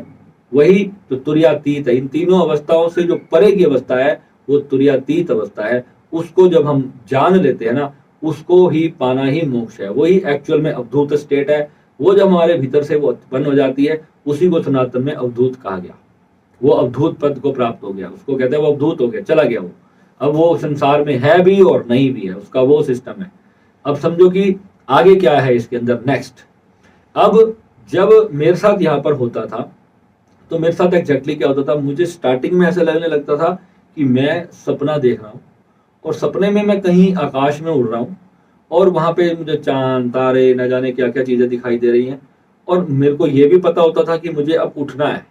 वही जो तुर्यातीत है। इन तीनों अवस्थाओं से जो परे की अवस्था है वो तुर्यातीत अवस्था है। उसको जब हम जान लेते हैं ना, उसको ही पाना ही मोक्ष है। वही एक्चुअल में अवधूत स्टेट है। वो जब हमारे भीतर से वो उत्पन्न हो जाती है, उसी को सनातन में अवधूत कहा गया। वो अवधूत पद को प्राप्त हो गया, उसको कहते हैं वो अवधूत हो गया, चला गया वो। अब वो संसार में है भी और नहीं भी है, उसका वो सिस्टम है। अब समझो कि आगे क्या है इसके अंदर नेक्स्ट। अब जब मेरे साथ यहाँ पर होता था, तो मेरे साथ एग्जैक्टली क्या होता था, मुझे स्टार्टिंग में ऐसा लगने लगता था कि मैं सपना देख रहा हूँ और सपने में मैं कहीं आकाश में उड़ रहा हूँ और वहां पे मुझे चांद तारे न जाने क्या क्या चीजें दिखाई दे रही हैं। और मेरे को ये भी पता होता था कि मुझे अब उठना है,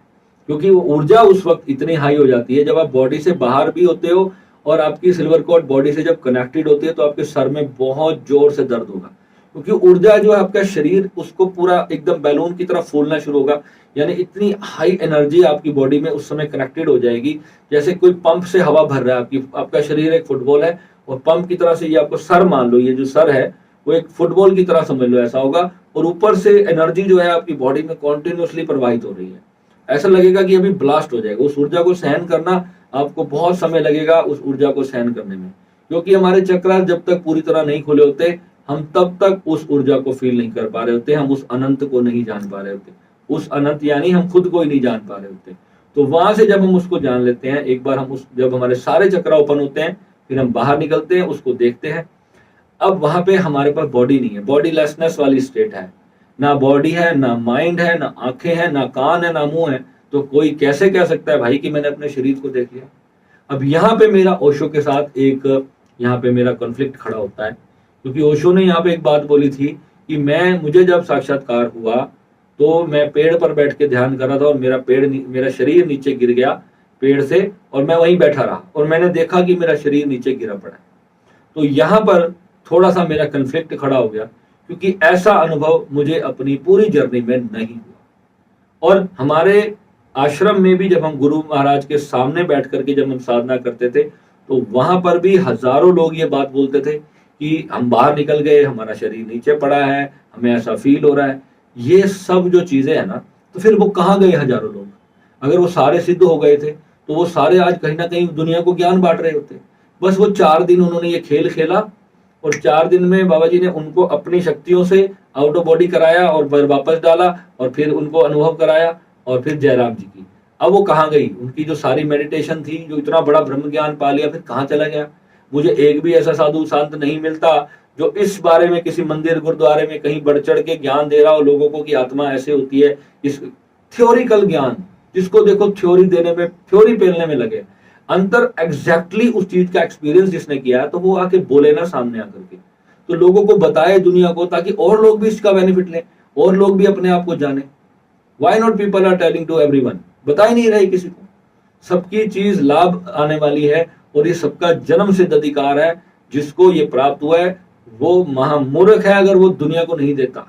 क्योंकि वो ऊर्जा उस वक्त इतनी हाई हो जाती है जब आप बॉडी से बाहर भी होते हो और आपकी सिल्वर कॉर्ड बॉडी से जब कनेक्टेड होती है तो आपके सर में बहुत जोर से दर्द होगा, क्योंकि ऊर्जा जो है आपका शरीर उसको पूरा एकदम बैलून की तरह फूलना शुरू होगा। यानी इतनी हाई एनर्जी आपकी बॉडी में उस समय कनेक्टेड हो जाएगी, जैसे कोई पंप से हवा भर रहा है। आपका शरीर एक फुटबॉल है और पंप की तरह से ये आपको सर मान लो, ये जो सर है वो एक फुटबॉल की तरह समझ लो, ऐसा होगा। और ऊपर से एनर्जी जो है आपकी बॉडी में कॉन्टिन्यूसली प्रवाहित हो रही है। ऐसा लगेगा कि अभी ब्लास्ट हो जाएगा। उस ऊर्जा को सहन करना आपको बहुत समय लगेगा, उस ऊर्जा को सहन करने में, क्योंकि हमारे चक्र जब तक पूरी तरह नहीं खुले होते हम तब तक उस ऊर्जा को फील नहीं कर पा रहे होते, हम उस अनंत को नहीं जान पा रहे होते। उस अनंत यानी हम खुद को ही नहीं जान पा रहे होते। तो वहां से जब हम उसको जान लेते हैं, एक बार हम उस जब हमारे सारे चक्र ओपन होते हैं, फिर हम बाहर निकलते हैं, उसको देखते हैं। अब वहां पे हमारे पास बॉडी नहीं है, बॉडी लेसनेस वाली स्टेट है। ना बॉडी है, ना माइंड है, ना आंखें हैं, ना कान है, ना मुंह है। तो कोई कैसे कह सकता है भाई कि मैंने अपने शरीर को देख लिया। अब यहाँ पे मेरा ओशो के साथ एक यहाँ पे मेरा कॉन्फ्लिक्ट खड़ा होता है, क्योंकि ओशो ने यहाँ पे एक बात बोली थी कि मुझे जब साक्षात्कार हुआ तो मैं पेड़ पर बैठ के ध्यान कर रहा था और मेरा शरीर नीचे गिर गया पेड़ से, और मैं वहीं बैठा रहा और मैंने देखा कि मेरा शरीर नीचे गिरा पड़ा है। तो यहाँ पर थोड़ा सा मेरा कन्फ्लिक्ट खड़ा हो गया, क्योंकि ऐसा अनुभव मुझे अपनी पूरी जर्नी में नहीं हुआ। और हमारे आश्रम में भी जब हम गुरु महाराज के सामने बैठ करके जब हम साधना करते थे, तो वहां पर भी हजारों लोग ये बात बोलते थे कि हम बाहर निकल गए, हमारा शरीर नीचे पड़ा है, हमें ऐसा फील हो रहा है। ये सब जो चीजें है ना, तो फिर वो कहाँ गए हजारों लोग? अगर वो सारे सिद्ध हो गए थे तो वो सारे आज कहीं ना कहीं दुनिया को ज्ञान बांट रहे होते। बस वो 4 दिन उन्होंने ये खेल खेला और 4 दिन में बाबा जी ने उनको अपनी शक्तियों से आउट ऑफ बॉडी कराया और वापस डाला और फिर उनको अनुभव कराया, और फिर जयराम जी की। अब वो कहाँ गई? उनकी जो सारी मेडिटेशन थी, जो इतना बड़ा ब्रह्म ज्ञान पा लिया, फिर कहाँ चला गया? मुझे एक भी ऐसा साधु संत नहीं मिलता जो इस बारे में किसी मंदिर गुरुद्वारे में कहीं बढ़ चढ़ के ज्ञान दे रहा हो लोगों को कि आत्मा ऐसे होती है। इस थ्योरिकल ज्ञान, जिसको देखो थ्योरी देने में, थ्योरी पेलने में लगे, अंतर एग्जैक्टली उस चीज का एक्सपीरियंस जिसने किया है तो वो आके बोले ना सामने आकर के, तो लोगों को बताए दुनिया को, ताकि और लोग भी इसका बेनिफिट लें और लोग भी अपने आप को जाने। Why not people are telling to everyone? बता ही नहीं रहे किसी को। सबकी चीज लाभ आने वाली है और ये सबका जन्म सिद्ध अधिकार है। जिसको ये प्राप्त हुआ है वो महामूर्ख है अगर वो दुनिया को नहीं देता।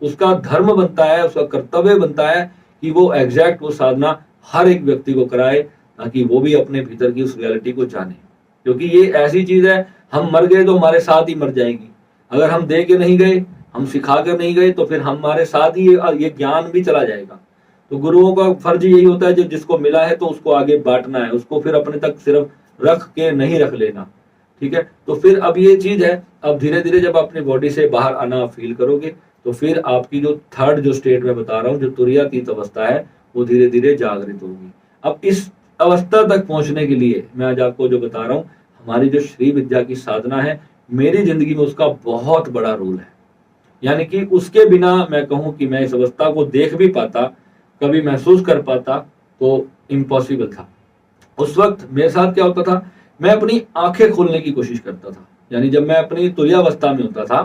उसका धर्म बनता है, उसका कर्तव्य बनता है कि वो एग्जैक्ट वो साधना हर एक व्यक्ति को कराए, ताकि वो भी अपने भीतर की उस रियलिटी को जाने। क्योंकि ये ऐसी चीज है, हम मर गए तो हमारे साथ ही मर जाएगी। अगर हम दे के नहीं गए, हम सिखा कर नहीं गए, तो फिर हमारे साथ ही ये ज्ञान भी चला जाएगा। तो गुरुओं का फर्ज यही होता है, जो जिसको मिला है तो उसको आगे बांटना है, उसको फिर अपने तक सिर्फ रख के नहीं रख लेना। ठीक है, तो फिर अब ये चीज है, अब धीरे धीरे जब अपनी बॉडी से बाहर आना फील करोगे तो फिर आपकी जो थर्ड जो स्टेट में बता रहा हूँ, जो तुरीयातीत अवस्था है, वो धीरे धीरे जागृत होगी। अब इस अवस्था तक पहुंचने के लिए मैं आज आपको जो बता रहा हूँ, हमारी जो श्री विद्या की साधना है, मेरी जिंदगी में उसका बहुत बड़ा रोल है। यानी कि उसके बिना मैं कहूं कि मैं इस अवस्था को देख भी पाता, कभी महसूस कर पाता, तो इम्पॉसिबल था। उस वक्त मेरे साथ क्या होता था, मैं अपनी आंखें खोलने की कोशिश करता था। यानी जब मैं अपनी तुरीयावस्था में होता था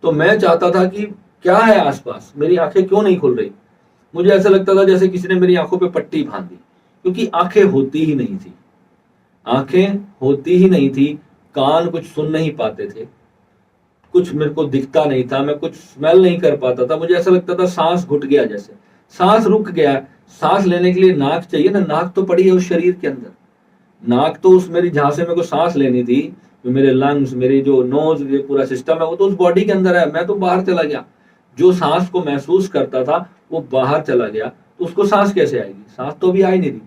तो मैं चाहता था कि क्या है आसपास, मेरी आंखें क्यों नहीं खुल रही। मुझे ऐसा लगता था जैसे किसी ने मेरी आंखों पे पट्टी बांध दी, क्योंकि आंखें होती ही नहीं थी। आंखें होती ही नहीं थी, कान कुछ सुन नहीं पाते थे, कुछ मेरे को दिखता नहीं था, मैं कुछ स्मेल नहीं कर पाता था। मुझे ऐसा लगता था सांस घुट गया, जैसे सांस रुक गया। सांस लेने के लिए नाक चाहिए ना, नाक तो पड़ी है उस शरीर के अंदर। नाक तो उस मेरी जहां से मेरे को सांस लेनी थी, जो मेरे लंग्स, मेरी जो नोज, ये पूरा सिस्टम है, वो तो उस बॉडी के अंदर है। मैं तो बाहर चला गया, जो सांस को महसूस करता था वो बाहर चला गया। तो उसको सांस कैसे आएगी? सांस तो अभी आ ही नहीं रही।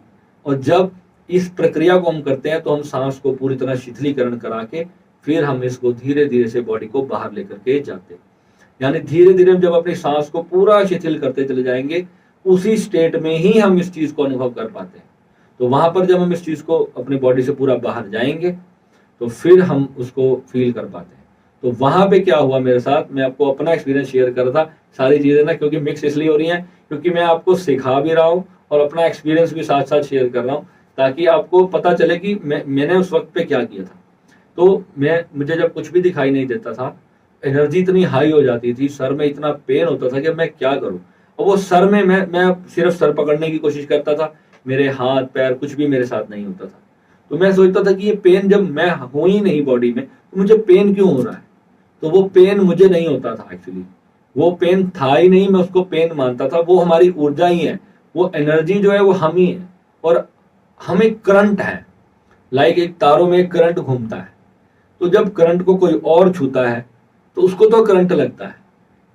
और जब इस प्रक्रिया को हम करते हैं तो हम सांस को पूरी तरह शिथिलीकरण करा के फिर हम इसको धीरे धीरे से बॉडी को बाहर लेकर के जाते हैं। यानी धीरे धीरे हम जब अपनी सांस को पूरा शिथिल करते चले जाएंगे, उसी स्टेट में ही हम इस चीज को अनुभव कर पाते हैं। तो वहां पर जब हम इस चीज को अपनी बॉडी से पूरा बाहर जाएंगे तो फिर हम उसको फील कर पाते हैं। तो वहां पे क्या हुआ मेरे साथ, मैं आपको अपना एक्सपीरियंस शेयर कर रहा था। सारी चीजें ना क्योंकि मिक्स इसलिए हो रही हैं क्योंकि मैं आपको सिखा भी रहा हूँ और अपना एक्सपीरियंस भी साथ साथ शेयर कर रहा हूँ, ताकि आपको पता चले कि मैंने उस वक्त पे क्या किया था। तो मुझे जब कुछ भी दिखाई नहीं देता था, एनर्जी इतनी हाई हो जाती थी, सर में इतना पेन होता था कि मैं क्या करूं। और वो सर में मैं सिर्फ सर पकड़ने की कोशिश करता था, मेरे हाथ पैर कुछ भी मेरे साथ नहीं होता था। तो मैं सोचता था कि ये पेन जब मैं हूं ही नहीं बॉडी में तो मुझे पेन क्यों हो रहा है। तो वो पेन मुझे नहीं होता था, एक्चुअली वो पेन था ही नहीं, मैं उसको पेन मानता था। वो हमारी ऊर्जा ही है, वो एनर्जी जो है वो हम ही है। और हम एक करंट है, लाइक एक तारों में एक करंट घूमता है। तो जब करंट को कोई और छूता है तो उसको तो करंट लगता है,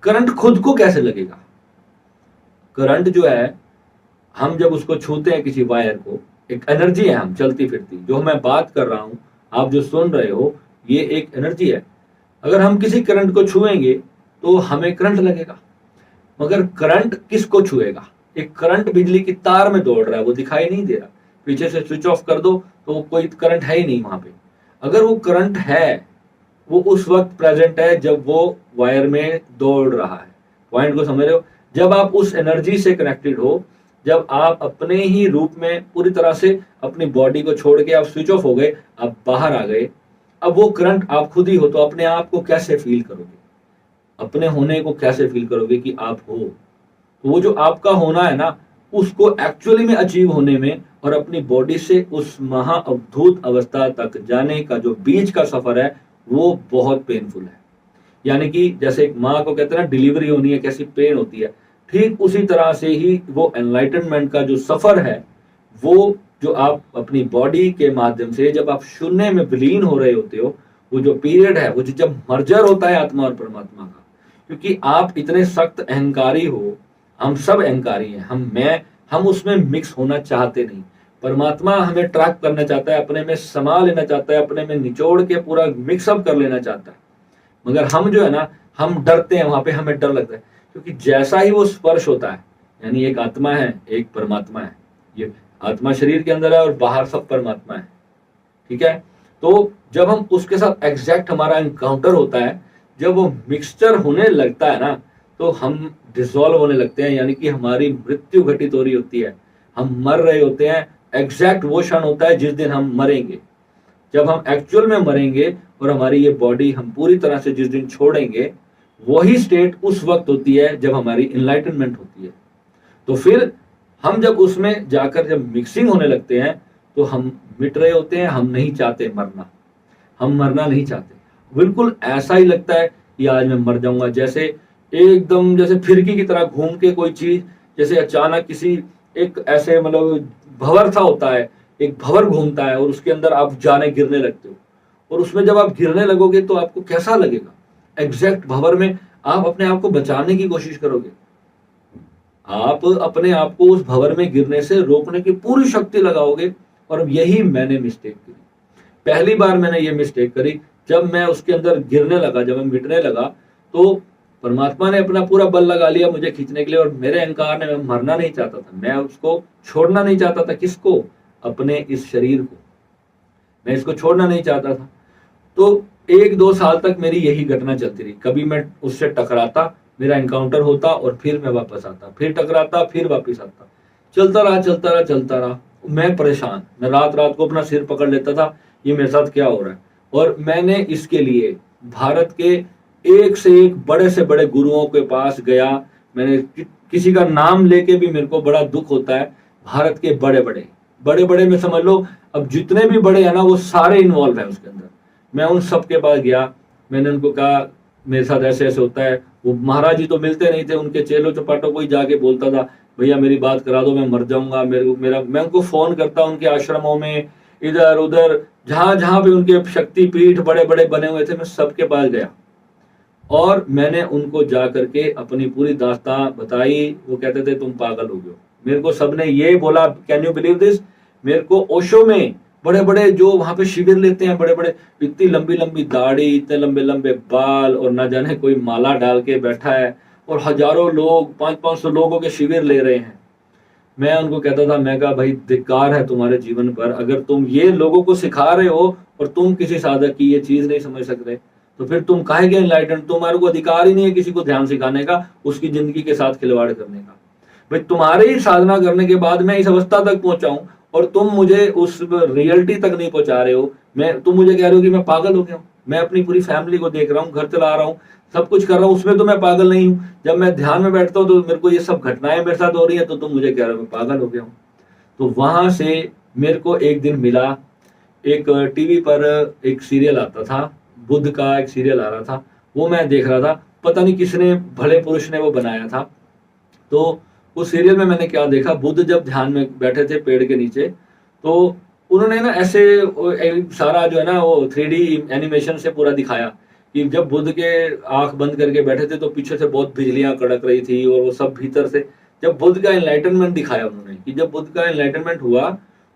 करंट खुद को कैसे लगेगा? करंट जो है, हम जब उसको छूते हैं किसी वायर को, एक एनर्जी है हम चलती फिरती, जो मैं बात कर रहा हूं, आप जो सुन रहे हो, ये एक एनर्जी है। अगर हम किसी करंट को छुएंगे तो हमें करंट लगेगा, मगर करंट किसको छुएगा? एक करंट बिजली की तार में दौड़ रहा है, वो दिखाई नहीं दे रहा। पीछे से स्विच ऑफ कर दो तो कोई करंट है ही नहीं वहां पे। अगर वो करंट है, वो उस वक्त प्रेजेंट है जब वो वायर में दौड़ रहा है। पॉइंट को समझ रहे हो? जब आप उस एनर्जी से कनेक्टेड हो, जब आप अपने ही रूप में पूरी तरह से अपनी बॉडी को छोड़ के आप स्विच ऑफ हो गए, आप बाहर आ गए, अब वो करंट आप खुद ही हो, तो अपने आप को कैसे फील करोगे? अपने होने को कैसे फील करोगे कि आप हो? तो वो जो आपका होना है ना, उसको एक्चुअली में अचीव होने में और अपनी बॉडी से उस महा अद्भुत अवस्था तक जाने का जो बीच का सफर है, वो बहुत पेनफुल है। यानी कि जैसे एक माँ को कहते हैं ना डिलीवरी होनी है, कैसी पेन होती है, ठीक उसी तरह से ही वो एनलाइटनमेंट का जो सफर है, वो जो आप अपनी बॉडी के माध्यम से जब आप शून्य में विलीन हो रहे होते हो, वो जो पीरियड है, वो जब मर्जर होता है आत्मा और परमात्मा का, क्योंकि आप इतने सख्त अहंकारी हो, हम सब अहंकारी हैं, हम उसमें मिक्स होना चाहते नहीं। परमात्मा हमें ट्रैक करना चाहता है, अपने में समा लेना चाहता है, अपने में निचोड़ के पूरा मिक्सअप कर लेना चाहता है। मगर हम जो है ना, हम डरते हैं, वहां पे हमें डर लगता है, क्योंकि जैसा ही वो स्पर्श होता है, यानी एक आत्मा है एक परमात्मा है, ये आत्मा शरीर के अंदर है और बाहर सब परमात्मा है, ठीक है। तो जब हम उसके साथ एग्जैक्ट हमारा एनकाउंटर होता है, जब वो मिक्सचर होने लगता है ना, तो हम डिसॉल्व होने लगते हैं, यानी कि हमारी मृत्यु घटित हो रही होती है, हम मर रहे होते हैं। एग्जैक्ट वो क्षण होता है जिस दिन हम मरेंगे, जब हम एक्चुअल में मरेंगे और हमारी ये बॉडी हम पूरी तरह से जिस दिन छोड़ेंगे, वही स्टेट उस वक्त होती है जब हमारी एनलाइटनमेंट होती है। तो फिर हम जब उसमें जाकर जब मिक्सिंग होने लगते हैं तो हम मिट रहे होते हैं, हम नहीं चाहते मरना, हम मरना नहीं चाहते। बिल्कुल ऐसा ही लगता है कि आज मैं मर जाऊंगा, जैसे एकदम जैसे फिरकी की तरह घूम के कोई चीज, जैसे अचानक किसी एक ऐसे मतलब भंवर सा होता है, एक भंवर घूमता है और उसके अंदर आप जाने गिरने लगते हो, और उसमें जब आप गिरने लगोगे तो आपको कैसा लगेगा? एग्जैक्ट भंवर में आप अपने आप को बचाने की कोशिश करोगे, आप अपने आप को उस भंवर में गिरने से रोकने की पूरी शक्ति लगाओगे। और यही मैंने मिस्टेक करी, पहली बार मैंने ये मिस्टेक करी। जब मैं उसके अंदर गिरने लगा, जब मैं मिटने लगा, तो परमात्मा ने अपना पूरा बल लगा लिया मुझे खींचने के लिए, और मेरे अहंकार ने, मैं मरना नहीं चाहता था, मैं उसको छोड़ना नहीं चाहता था। किसको? अपने इस शरीर को, मैं इसको छोड़ना नहीं चाहता था। तो 1-2 साल तक मेरी यही घटना चलती रही, कभी मैं उससे टकराता, मेरा एनकाउंटर होता और फिर मैं वापस आता, फिर टकराता, फिर वापस आता, चलता रहा चलता रहा चलता रहा। मैं परेशान, मैं रात रात को अपना सिर पकड़ लेता था, ये मेरे साथ क्या हो रहा है। और मैंने इसके लिए भारत के एक से एक बड़े से बड़े गुरुओं के पास गया, मैंने किसी का नाम लेके भी मेरे को बड़ा दुख होता है। भारत के बड़े बड़े में समझ लो, अब जितने भी बड़े हैं ना, वो सारे इन्वॉल्व है उसके अंदर। मैं उन सब के पास गया, मैंने उनको कहा मेरे साथ ऐसे ऐसे होता है। वो महाराज जी तो मिलते नहीं थे, उनके चेलो चपाटों को ही जाके बोलता था, भैया मेरी बात करा दो, मैं मर जाऊंगा, मैं उनको फोन करता, उनके आश्रमों में इधर उधर जहां जहां भी उनके शक्ति पीठ बड़े बड़े बने हुए थे, मैं सबके पास गया और मैंने उनको जा करके अपनी पूरी दास्तां बताई। वो कहते थे तुम पागल हो गए, मेरे को सबने ये बोला, कैन यू बिलीव दिस, मेरे को ओशो में बड़े बड़े जो वहां पे शिविर लेते हैं, बड़े बड़े, इतनी लंबी लंबी दाढ़ी, इतने लंबे लंबे बाल, और ना जाने कोई माला डाल के बैठा है, और हजारों लोग, 500-500 लोगों के शिविर ले रहे हैं। मैं उनको कहता था, मैं कहा भाई धिक्कार है तुम्हारे जीवन पर, अगर तुम ये लोगों को सिखा रहे हो और तुम किसी साधक की ये चीज नहीं समझ सकते, तो फिर तुम काहे के एनलाइटन, तुम्हारे को अधिकार ही नहीं है किसी को ध्यान सिखाने का, उसकी जिंदगी के साथ खिलवाड़ करने का। भाई तुम्हारे ही साधना करने के बाद मैं इस अवस्था तक पहुंचा हूं, और तुम मुझे उस रियलिटी तक नहीं पहुंचा रहे हो। तुम मुझे कह रहे हो कि मैं पागल हो गया हूँ। मैं अपनी पूरी फैमिली को देख रहा हूँ, घर चला रहा हूँ, सब कुछ कर रहा हूँ, उसमें तो मैं पागल नहीं हूँ। जब मैं ध्यान में बैठता हूँ तो मेरे को ये सब घटनाएं मेरे साथ हो रही है, तो तुम मुझे कह रहे हो मैं पागल हो गया हूँ। तो वहां से मेरे को एक दिन मिला, एक टीवी पर एक सीरियल आता था, बुद्ध का एक सीरियल आ रहा था, वो मैं देख रहा था। पता नहीं किसने, भले पुरुष ने वो बनाया था। तो उस सीरियल में मैंने क्या देखा, बुद्ध जब ध्यान में बैठे थे पेड़ के नीचे, तो उन्होंने ना ऐसे सारा जो है ना वो 3D एनिमेशन से पूरा दिखाया कि जब बुद्ध के आंख बंद करके बैठे थे तो पीछे से बहुत बिजलियां कड़क रही थी, और वो सब भीतर से, जब बुद्ध का एनलाइटनमेंट दिखाया उन्होंने कि जब बुद्ध का एनलाइटनमेंट हुआ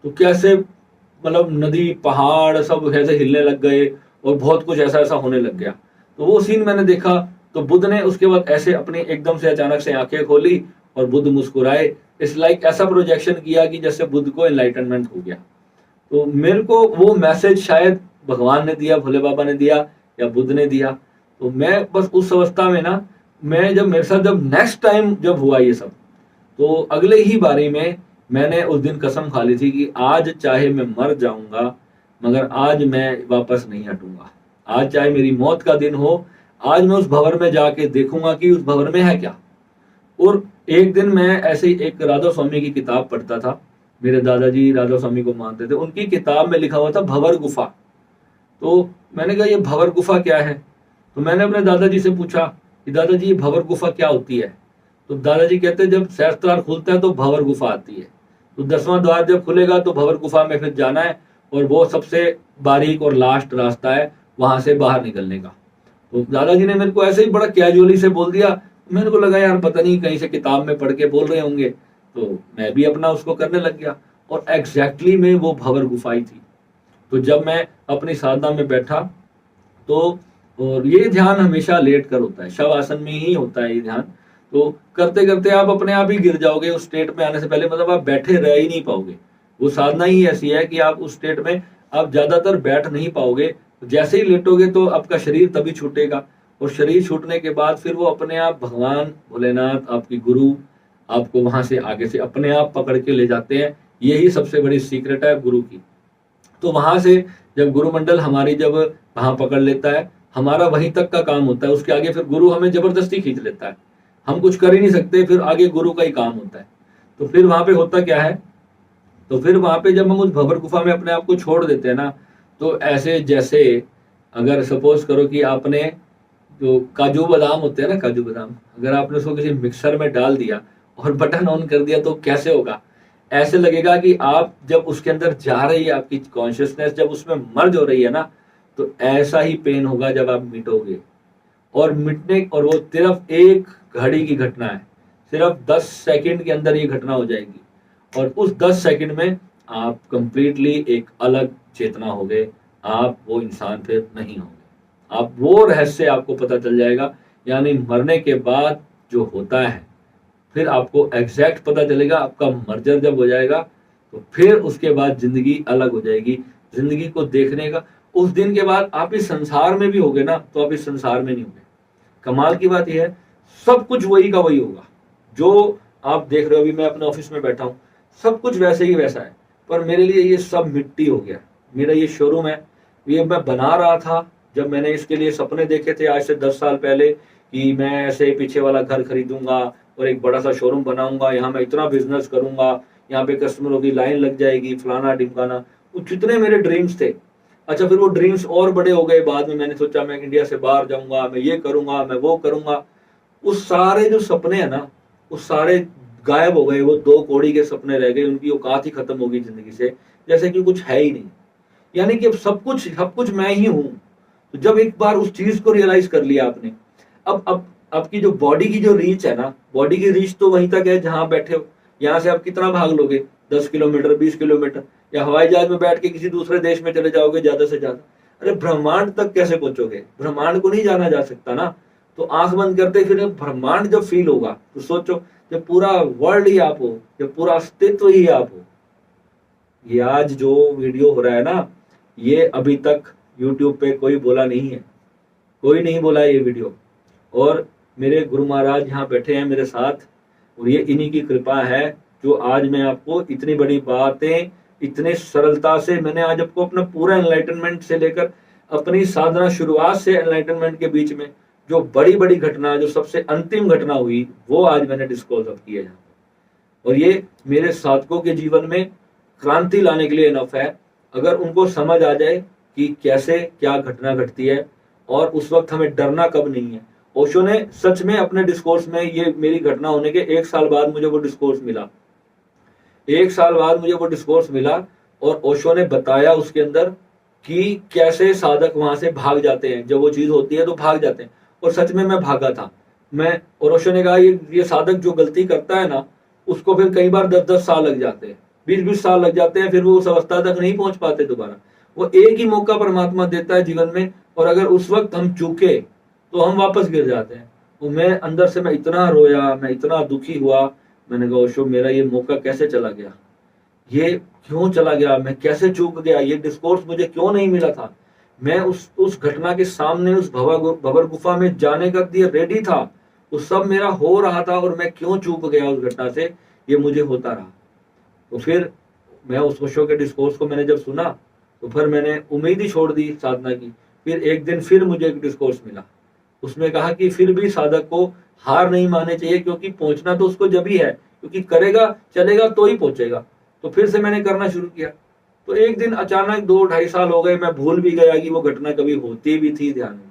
तो कैसे मतलब नदी पहाड़ सब ऐसे हिलने लग गए, और बहुत कुछ ऐसा ऐसा होने लग गया। तो वो सीन मैंने देखा। तो बुद्ध ने उसके बाद ऐसे अपनी एकदम से अचानक से आंखें खोली और बुद्ध मुस्कुराए। इट्स लाइक ऐसा प्रोजेक्शन किया कि जैसे बुद्ध को एनलाइटनमेंट हो गया। तो मेरे को वो मैसेज शायद भगवान ने दिया, भोले बाबा ने दिया, या बुद्ध ने दिया। तो मैं बस उस अवस्था में ना, मैं जब मेरे साथ जब नेक्स्ट टाइम जब हुआ ये सब, तो अगले ही बारी में मैंने उस दिन कसम खा ली थी कि आज चाहे मैं मर जाऊंगा, मगर आज मैं वापस नहीं हटूंगा। आज चाहे मेरी मौत का दिन हो, आज मैं उस भंवर में जाके देखूंगा कि उस भंवर में है क्या। और एक दिन मैं ऐसे ही एक राधा स्वामी की किताब पढ़ता था। मेरे दादाजी राधा स्वामी को मानते थे, उनकी किताब में लिखा हुआ था भंवर गुफा। तो मैंने कहा ये भंवर गुफा क्या है। तो मैंने अपने दादाजी से पूछा कि दादाजी ये भंवर गुफा क्या होती है। तो दादाजी कहते हैं जब सहस्त्र द्वार खुलता है तो भंवर गुफा आती है। तो 10वां द्वार जब खुलेगा तो भंवर गुफा में फिर जाना है, और वो सबसे बारीक और लास्ट रास्ता है वहां से बाहर निकलने का। तो दादाजी ने मेरे को ऐसे ही बड़ा कैजुअली से बोल दिया। मेरे को लगा यार पता नहीं कहीं से किताब में पढ़ के बोल रहे होंगे, तो मैं भी अपना उसको करने लग गया। और एग्जैक्टली में वो भंवर गुफाई थी। तो जब मैं अपनी साधना में बैठा, तो और ये ध्यान हमेशा लेट कर होता है, शव आसन में ही होता है ये ध्यान। तो करते करते आप अपने आप ही गिर जाओगे उस स्टेट में आने से पहले, मतलब आप बैठे रह ही नहीं पाओगे। वो साधना ही ऐसी है कि आप उस स्टेट में आप ज्यादातर बैठ नहीं पाओगे। जैसे ही लेटोगे तो आपका शरीर तभी छूटेगा, और शरीर छूटने के बाद फिर वो अपने आप भगवान भोलेनाथ, आपकी गुरु, आपको वहां से आगे से अपने आप पकड़ के ले जाते हैं। यही सबसे बड़ी सीक्रेट है गुरु की। तो वहां से जब गुरुमंडल हमारी जब वहां पकड़ लेता है, हमारा वहीं तक का काम होता है, उसके आगे फिर गुरु हमें जबरदस्ती खींच लेता है, हम कुछ कर ही नहीं सकते, फिर आगे गुरु का ही काम होता है। तो फिर वहां पे होता क्या है, तो फिर वहां पे जब हम उस भंवर गुफा में अपने आप को छोड़ देते हैं ना, तो ऐसे जैसे अगर सपोज करो कि आपने जो काजू बादाम होते हैं ना, काजू बादाम, अगर आपने उसको किसी मिक्सर में डाल दिया और बटन ऑन कर दिया तो कैसे होगा। ऐसे लगेगा कि आप जब उसके अंदर जा रही है, आपकी कॉन्शियसनेस जब उसमें मर्ज हो रही है ना, तो ऐसा ही पेन होगा जब आप मिटोगे। और मिटने, और वो सिर्फ एक घड़ी की घटना है, सिर्फ 10 सेकंड के अंदर ये घटना हो जाएगी, और उस 10 सेकंड में आप कंप्लीटली एक अलग चेतना हो गए, आप वो इंसान फिर नहीं होंगे। आप वो रहस्य आपको पता चल जाएगा, यानी मरने के बाद जो होता है फिर आपको एग्जैक्ट पता चलेगा। आपका मर्जर जब हो जाएगा तो फिर उसके बाद जिंदगी अलग हो जाएगी। जिंदगी को देखने का उस दिन के बाद आप इस संसार में भी होगे ना, तो आप इस संसार में नहीं होगे। कमाल की बात यह है, सब कुछ वही का वही होगा जो आप देख रहे हो। अभी मैं अपने ऑफिस में बैठा हूँ, सब कुछ वैसे ही वैसा है, पर मेरे लिए ये सब मिट्टी हो गया। मेरा ये शोरूम है, ये मैं बना रहा था जब मैंने इसके लिए सपने देखे थे आज से 10 साल पहले कि मैं ऐसे पीछे वाला घर खरीदूंगा और एक बड़ा सा शोरूम बनाऊंगा, यहाँ मैं इतना बिजनेस करूंगा, यहाँ पे कस्टमरों की लाइन लग जाएगी, फलाना ढिमकाना, वो जितने मेरे ड्रीम्स थे। अच्छा, फिर वो ड्रीम्स और बड़े हो गए। बाद में मैंने सोचा मैं इंडिया से बाहर जाऊंगा, मैं ये करूंगा, मैं वो करूंगा। उस सारे जो सपने हैं ना, उस सारे गायब हो गए। वो 2 कौड़ी के सपने रह गए, उनकी औकात ही खत्म होगी जिंदगी से, जैसे कि कुछ है ही नहीं। यानी कि अब सब कुछ मैं ही हूं। तो जब एक बार उस चीज को रियलाइज कर लिया आपने, अब आपकी जो बॉडी की जो रीच है ना, बॉडी की रीच तो वहीं तक है जहां बैठे हो। यहाँ से आप कितना भाग लोगे, 10 किलोमीटर, 20 किलोमीटर, या हवाई जहाज में बैठ के किसी दूसरे देश में चले जाओगे ज्यादा से ज्यादा। अरे ब्रह्मांड तक कैसे पहुंचोगे, ब्रह्मांड को नहीं जाना जा सकता ना। तो आंख बंद करते फिर ब्रह्मांड जब फील होगा तो सोचो, जब पूरा वर्ल्ड ही आप हो, जब पूरा अस्तित्व ही आप हो। ये आज जो वीडियो हो रहा है ना, ये अभी तक यूट्यूब पे कोई बोला नहीं है, कोई नहीं बोला है ये वीडियो। और मेरे गुरु महाराज यहाँ बैठे हैं मेरे साथ, और ये इन्हीं की कृपा है जो आज मैं आपको इतनी बड़ी बातें इतने सरलता से, मैंने आज आपको अपना पूरा एनलाइटनमेंट से लेकर अपनी साधना शुरुआत से एनलाइटनमेंट के बीच में जो बड़ी बड़ी घटना, जो सबसे अंतिम घटना हुई, वो आज मैंने डिस्क्लोज अप किया यहाँ पे। और ये मेरे साधकों के जीवन में क्रांति लाने के लिए इनफ है, अगर उनको समझ आ जाए कि कैसे क्या घटना घटती है और उस वक्त हमें डरना कब नहीं है। ओशो ने सच में अपने डिस्कोर्स में, ये मेरी घटना होने के 1 साल बाद मुझे वो डिस्कोर्स मिला, 1 साल बाद मुझे वो डिस्कोर्स मिला, और ओशो ने बताया उसके अंदर कि कैसे साधक वहां से भाग जाते हैं, जब वो चीज होती है तो भाग जाते हैं। और सच में मैं भागा था मैं, और ओशो ने कहा ये साधक जो गलती करता है ना, उसको फिर कई बार 10-10 साल लग जाते हैं, 20-20 साल लग जाते हैं, फिर वो उस अवस्था तक नहीं पहुंच पाते दोबारा। वो एक ही मौका परमात्मा देता है जीवन में, और अगर उस वक्त हम चूके तो हम वापस गिर जाते हैं। तो मैं अंदर से मैं इतना रोया, मैं इतना दुखी हुआ, मैंने कहा ओशो मेरा ये मौका कैसे चला गया, ये क्यों चला गया, मैं कैसे चूक गया, ये डिस्कोर्स मुझे क्यों नहीं मिला था। मैं उस घटना के सामने, उस भंवर गुफा में जाने का लिए रेडी था, वो सब मेरा हो रहा था, और मैं क्यों चूक गया उस घटना से, ये मुझे होता रहा। तो फिर मैं उस ओशो के डिस्कोर्स को मैंने जब सुना, तो फिर मैंने उम्मीद ही छोड़ दी साधना की। फिर एक दिन फिर मुझे एक डिस्कोर्स मिला, उसमें कहा कि फिर भी साधक को हार नहीं माननी चाहिए, क्योंकि पहुंचना तो उसको जब ही है, क्योंकि करेगा चलेगा तो ही पहुंचेगा। तो फिर से मैंने करना शुरू किया। तो एक दिन अचानक 2-2.5 साल हो गए, मैं भूल भी गया कि वो घटना कभी होती भी थी ध्यान में,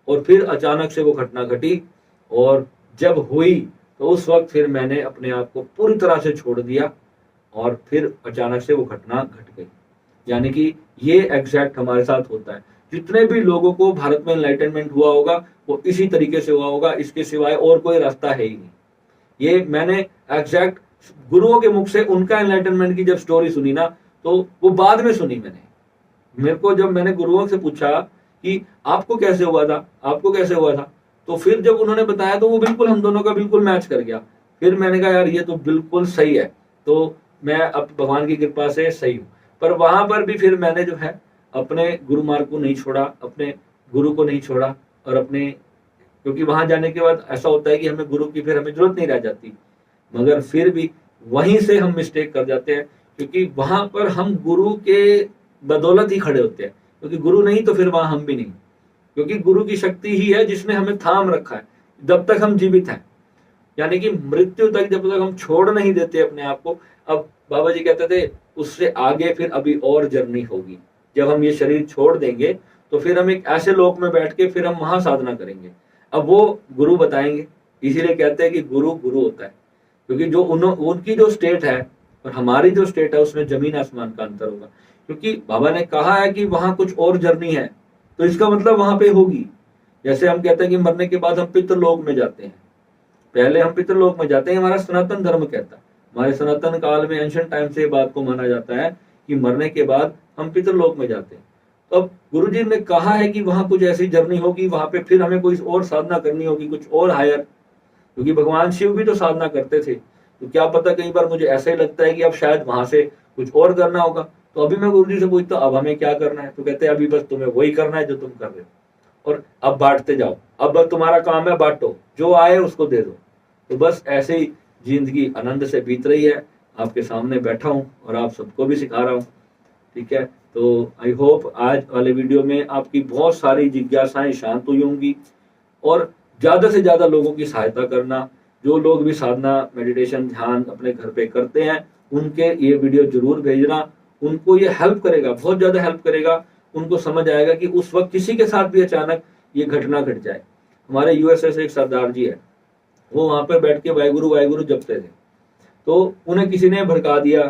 और फिर अचानक से वो घटना घटी। और जब हुई तो उस वक्त फिर मैंने अपने आप को पूरी तरह से छोड़ दिया, और फिर अचानक से वो घटना घट गई। यानी कि ये एग्जैक्ट हमारे साथ होता है। जितने भी लोगों को भारत में एनलाइटनमेंट हुआ होगा वो इसी तरीके से हुआ होगा, इसके सिवाय और कोई रास्ता है ही नहीं। ये मैंने एग्जैक्ट गुरुओं के मुख से उनका एनलाइटनमेंट की जब स्टोरी सुनी ना, तो वो बाद में सुनी मैंने। मेरे को जब मैंने गुरुओं से पूछा कि आपको कैसे हुआ था, आपको कैसे हुआ था, तो फिर जब उन्होंने बताया तो वो बिल्कुल हम दोनों का बिल्कुल मैच कर गया। फिर मैंने कहा यार ये तो बिल्कुल सही है, तो मैं अब भगवान की कृपा से सही हूँ। पर वहां पर भी फिर मैंने जो है अपने गुरु मार्ग को नहीं छोड़ा, अपने गुरु को नहीं छोड़ा, और अपने, क्योंकि वहां जाने के बाद ऐसा होता है कि हमें गुरु की फिर हमें जरूरत नहीं रह जाती, मगर फिर भी वहीं से हम मिस्टेक कर जाते हैं, क्योंकि वहां पर हम गुरु के बदौलत ही खड़े होते हैं, क्योंकि गुरु नहीं तो फिर वहां हम भी नहीं, क्योंकि गुरु की शक्ति ही है जिसने हमें थाम रखा है जब तक हम जीवित हैं। यानी कि मृत्यु तक जब तक हम छोड़ नहीं देते अपने आप को। अब बाबा जी कहते थे उससे आगे फिर अभी और जर्नी होगी, जब हम ये शरीर छोड़ देंगे तो फिर हम एक ऐसे लोक में बैठ के फिर हम वहां साधना करेंगे। अब वो गुरु बताएंगे, इसीलिए कहते हैं कि गुरु गुरु होता है, क्योंकि जो उनकी जो स्टेट है और हमारी जो स्टेट है उसमें जमीन आसमान का अंतर होगा। क्योंकि बाबा ने कहा है कि वहां कुछ और जर्नी है, तो इसका मतलब वहां पे होगी। जैसे हम कहते हैं कि मरने के बाद हम पितृलोक में जाते हैं, पहले हम पितृलोक में जाते हैं, हमारा सनातन धर्म कहता है, हमारे सनातन काल में एंशिएंट टाइम से बात को माना जाता है कि मरने के बाद हम पितृलोक में जाते हैं। तो अब गुरुजी ने कहा है कि वहां कुछ ऐसी जर्नी होगी, वहां पे फिर हमें कोई और साधना करनी होगी, कुछ और हायर, क्योंकि भगवान शिव भी तो साधना करते थे। तो क्या पता, कई बार मुझे ऐसा ही लगता है कि अब शायद वहां से कुछ और करना होगा। तो अभी मैं गुरुजी से पूछता अब हमें क्या करना है, तो कहते हैं अभी बस तुम्हें वही करना है जो तुम कर रहे हो, और अब बांटते जाओ, अब बस तुम्हारा काम है बांटो, जो आए उसको दे दो। तो बस ऐसे ही जिंदगी आनंद से बीत रही है, आपके सामने बैठा हूँ और आप सबको भी सिखा रहा हूँ। ठीक है, तो आई होप आज वाले वीडियो में आपकी बहुत सारी जिज्ञासाएं शांत हुई होंगी, और ज्यादा से ज्यादा लोगों की सहायता करना। जो लोग भी साधना मेडिटेशन ध्यान अपने घर पे करते हैं उनके ये वीडियो जरूर भेजना, उनको ये हेल्प करेगा, बहुत ज्यादा हेल्प करेगा। उनको समझ आएगा कि उस वक्त किसी के साथ भी अचानक ये घटना घट जाए। हमारे यूएसए से एक सरदार जी है, वो वहां पर बैठ के वाहिगुरु जपते थे, तो उन्हें किसी ने भड़का दिया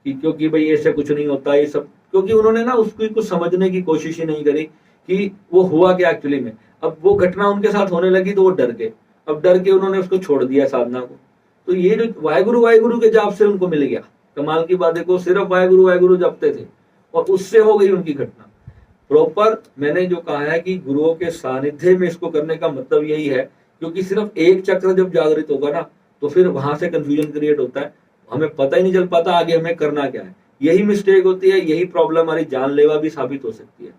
कि क्योंकि भाई ऐसे कुछ नहीं होता ये सब, क्योंकि उन्होंने ना उसकी कुछ समझने की कोशिश ही नहीं करी कि वो हुआ क्या एक्चुअली में। अब वो घटना उनके साथ होने लगी तो वो डर गए, अब डर के उन्होंने उसको छोड़ दिया साधना को। तो तो ये जो वाहेगुरु के जाप से उनको मिल गया। कमाल की बात देखो, सिर्फ वाहेगुरु जपते थे और उससे हो गई उनकी घटना। प्रॉपर मैंने जो कहा है कि गुरुओं के सानिध्य में इसको करने का मतलब यही है, क्योंकि सिर्फ एक चक्र जब जागृत होगा ना तो फिर वहां से कंफ्यूजन क्रिएट होता है, हमें पता ही नहीं चल पाता आगे हमें करना क्या है। यही मिस्टेक होती है, यही प्रॉब्लम हमारी जानलेवा भी साबित हो सकती है।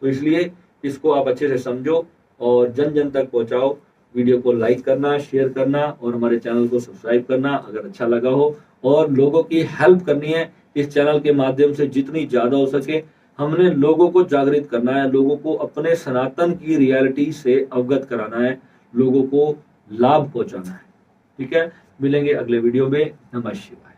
तो इसलिए इसको आप अच्छे से समझो और जन जन तक पहुंचाओ। वीडियो को लाइक करना, शेयर करना और हमारे चैनल को सब्सक्राइब करना अगर अच्छा लगा हो, और लोगों की हेल्प करनी है इस चैनल के माध्यम से जितनी ज्यादा हो सके। हमने लोगों को जागृत करना है, लोगों को अपने सनातन की रियलिटी से अवगत कराना है, लोगों को लाभ पहुंचाना है। ठीक है, मिलेंगे अगले वीडियो में। नमः शिवाय।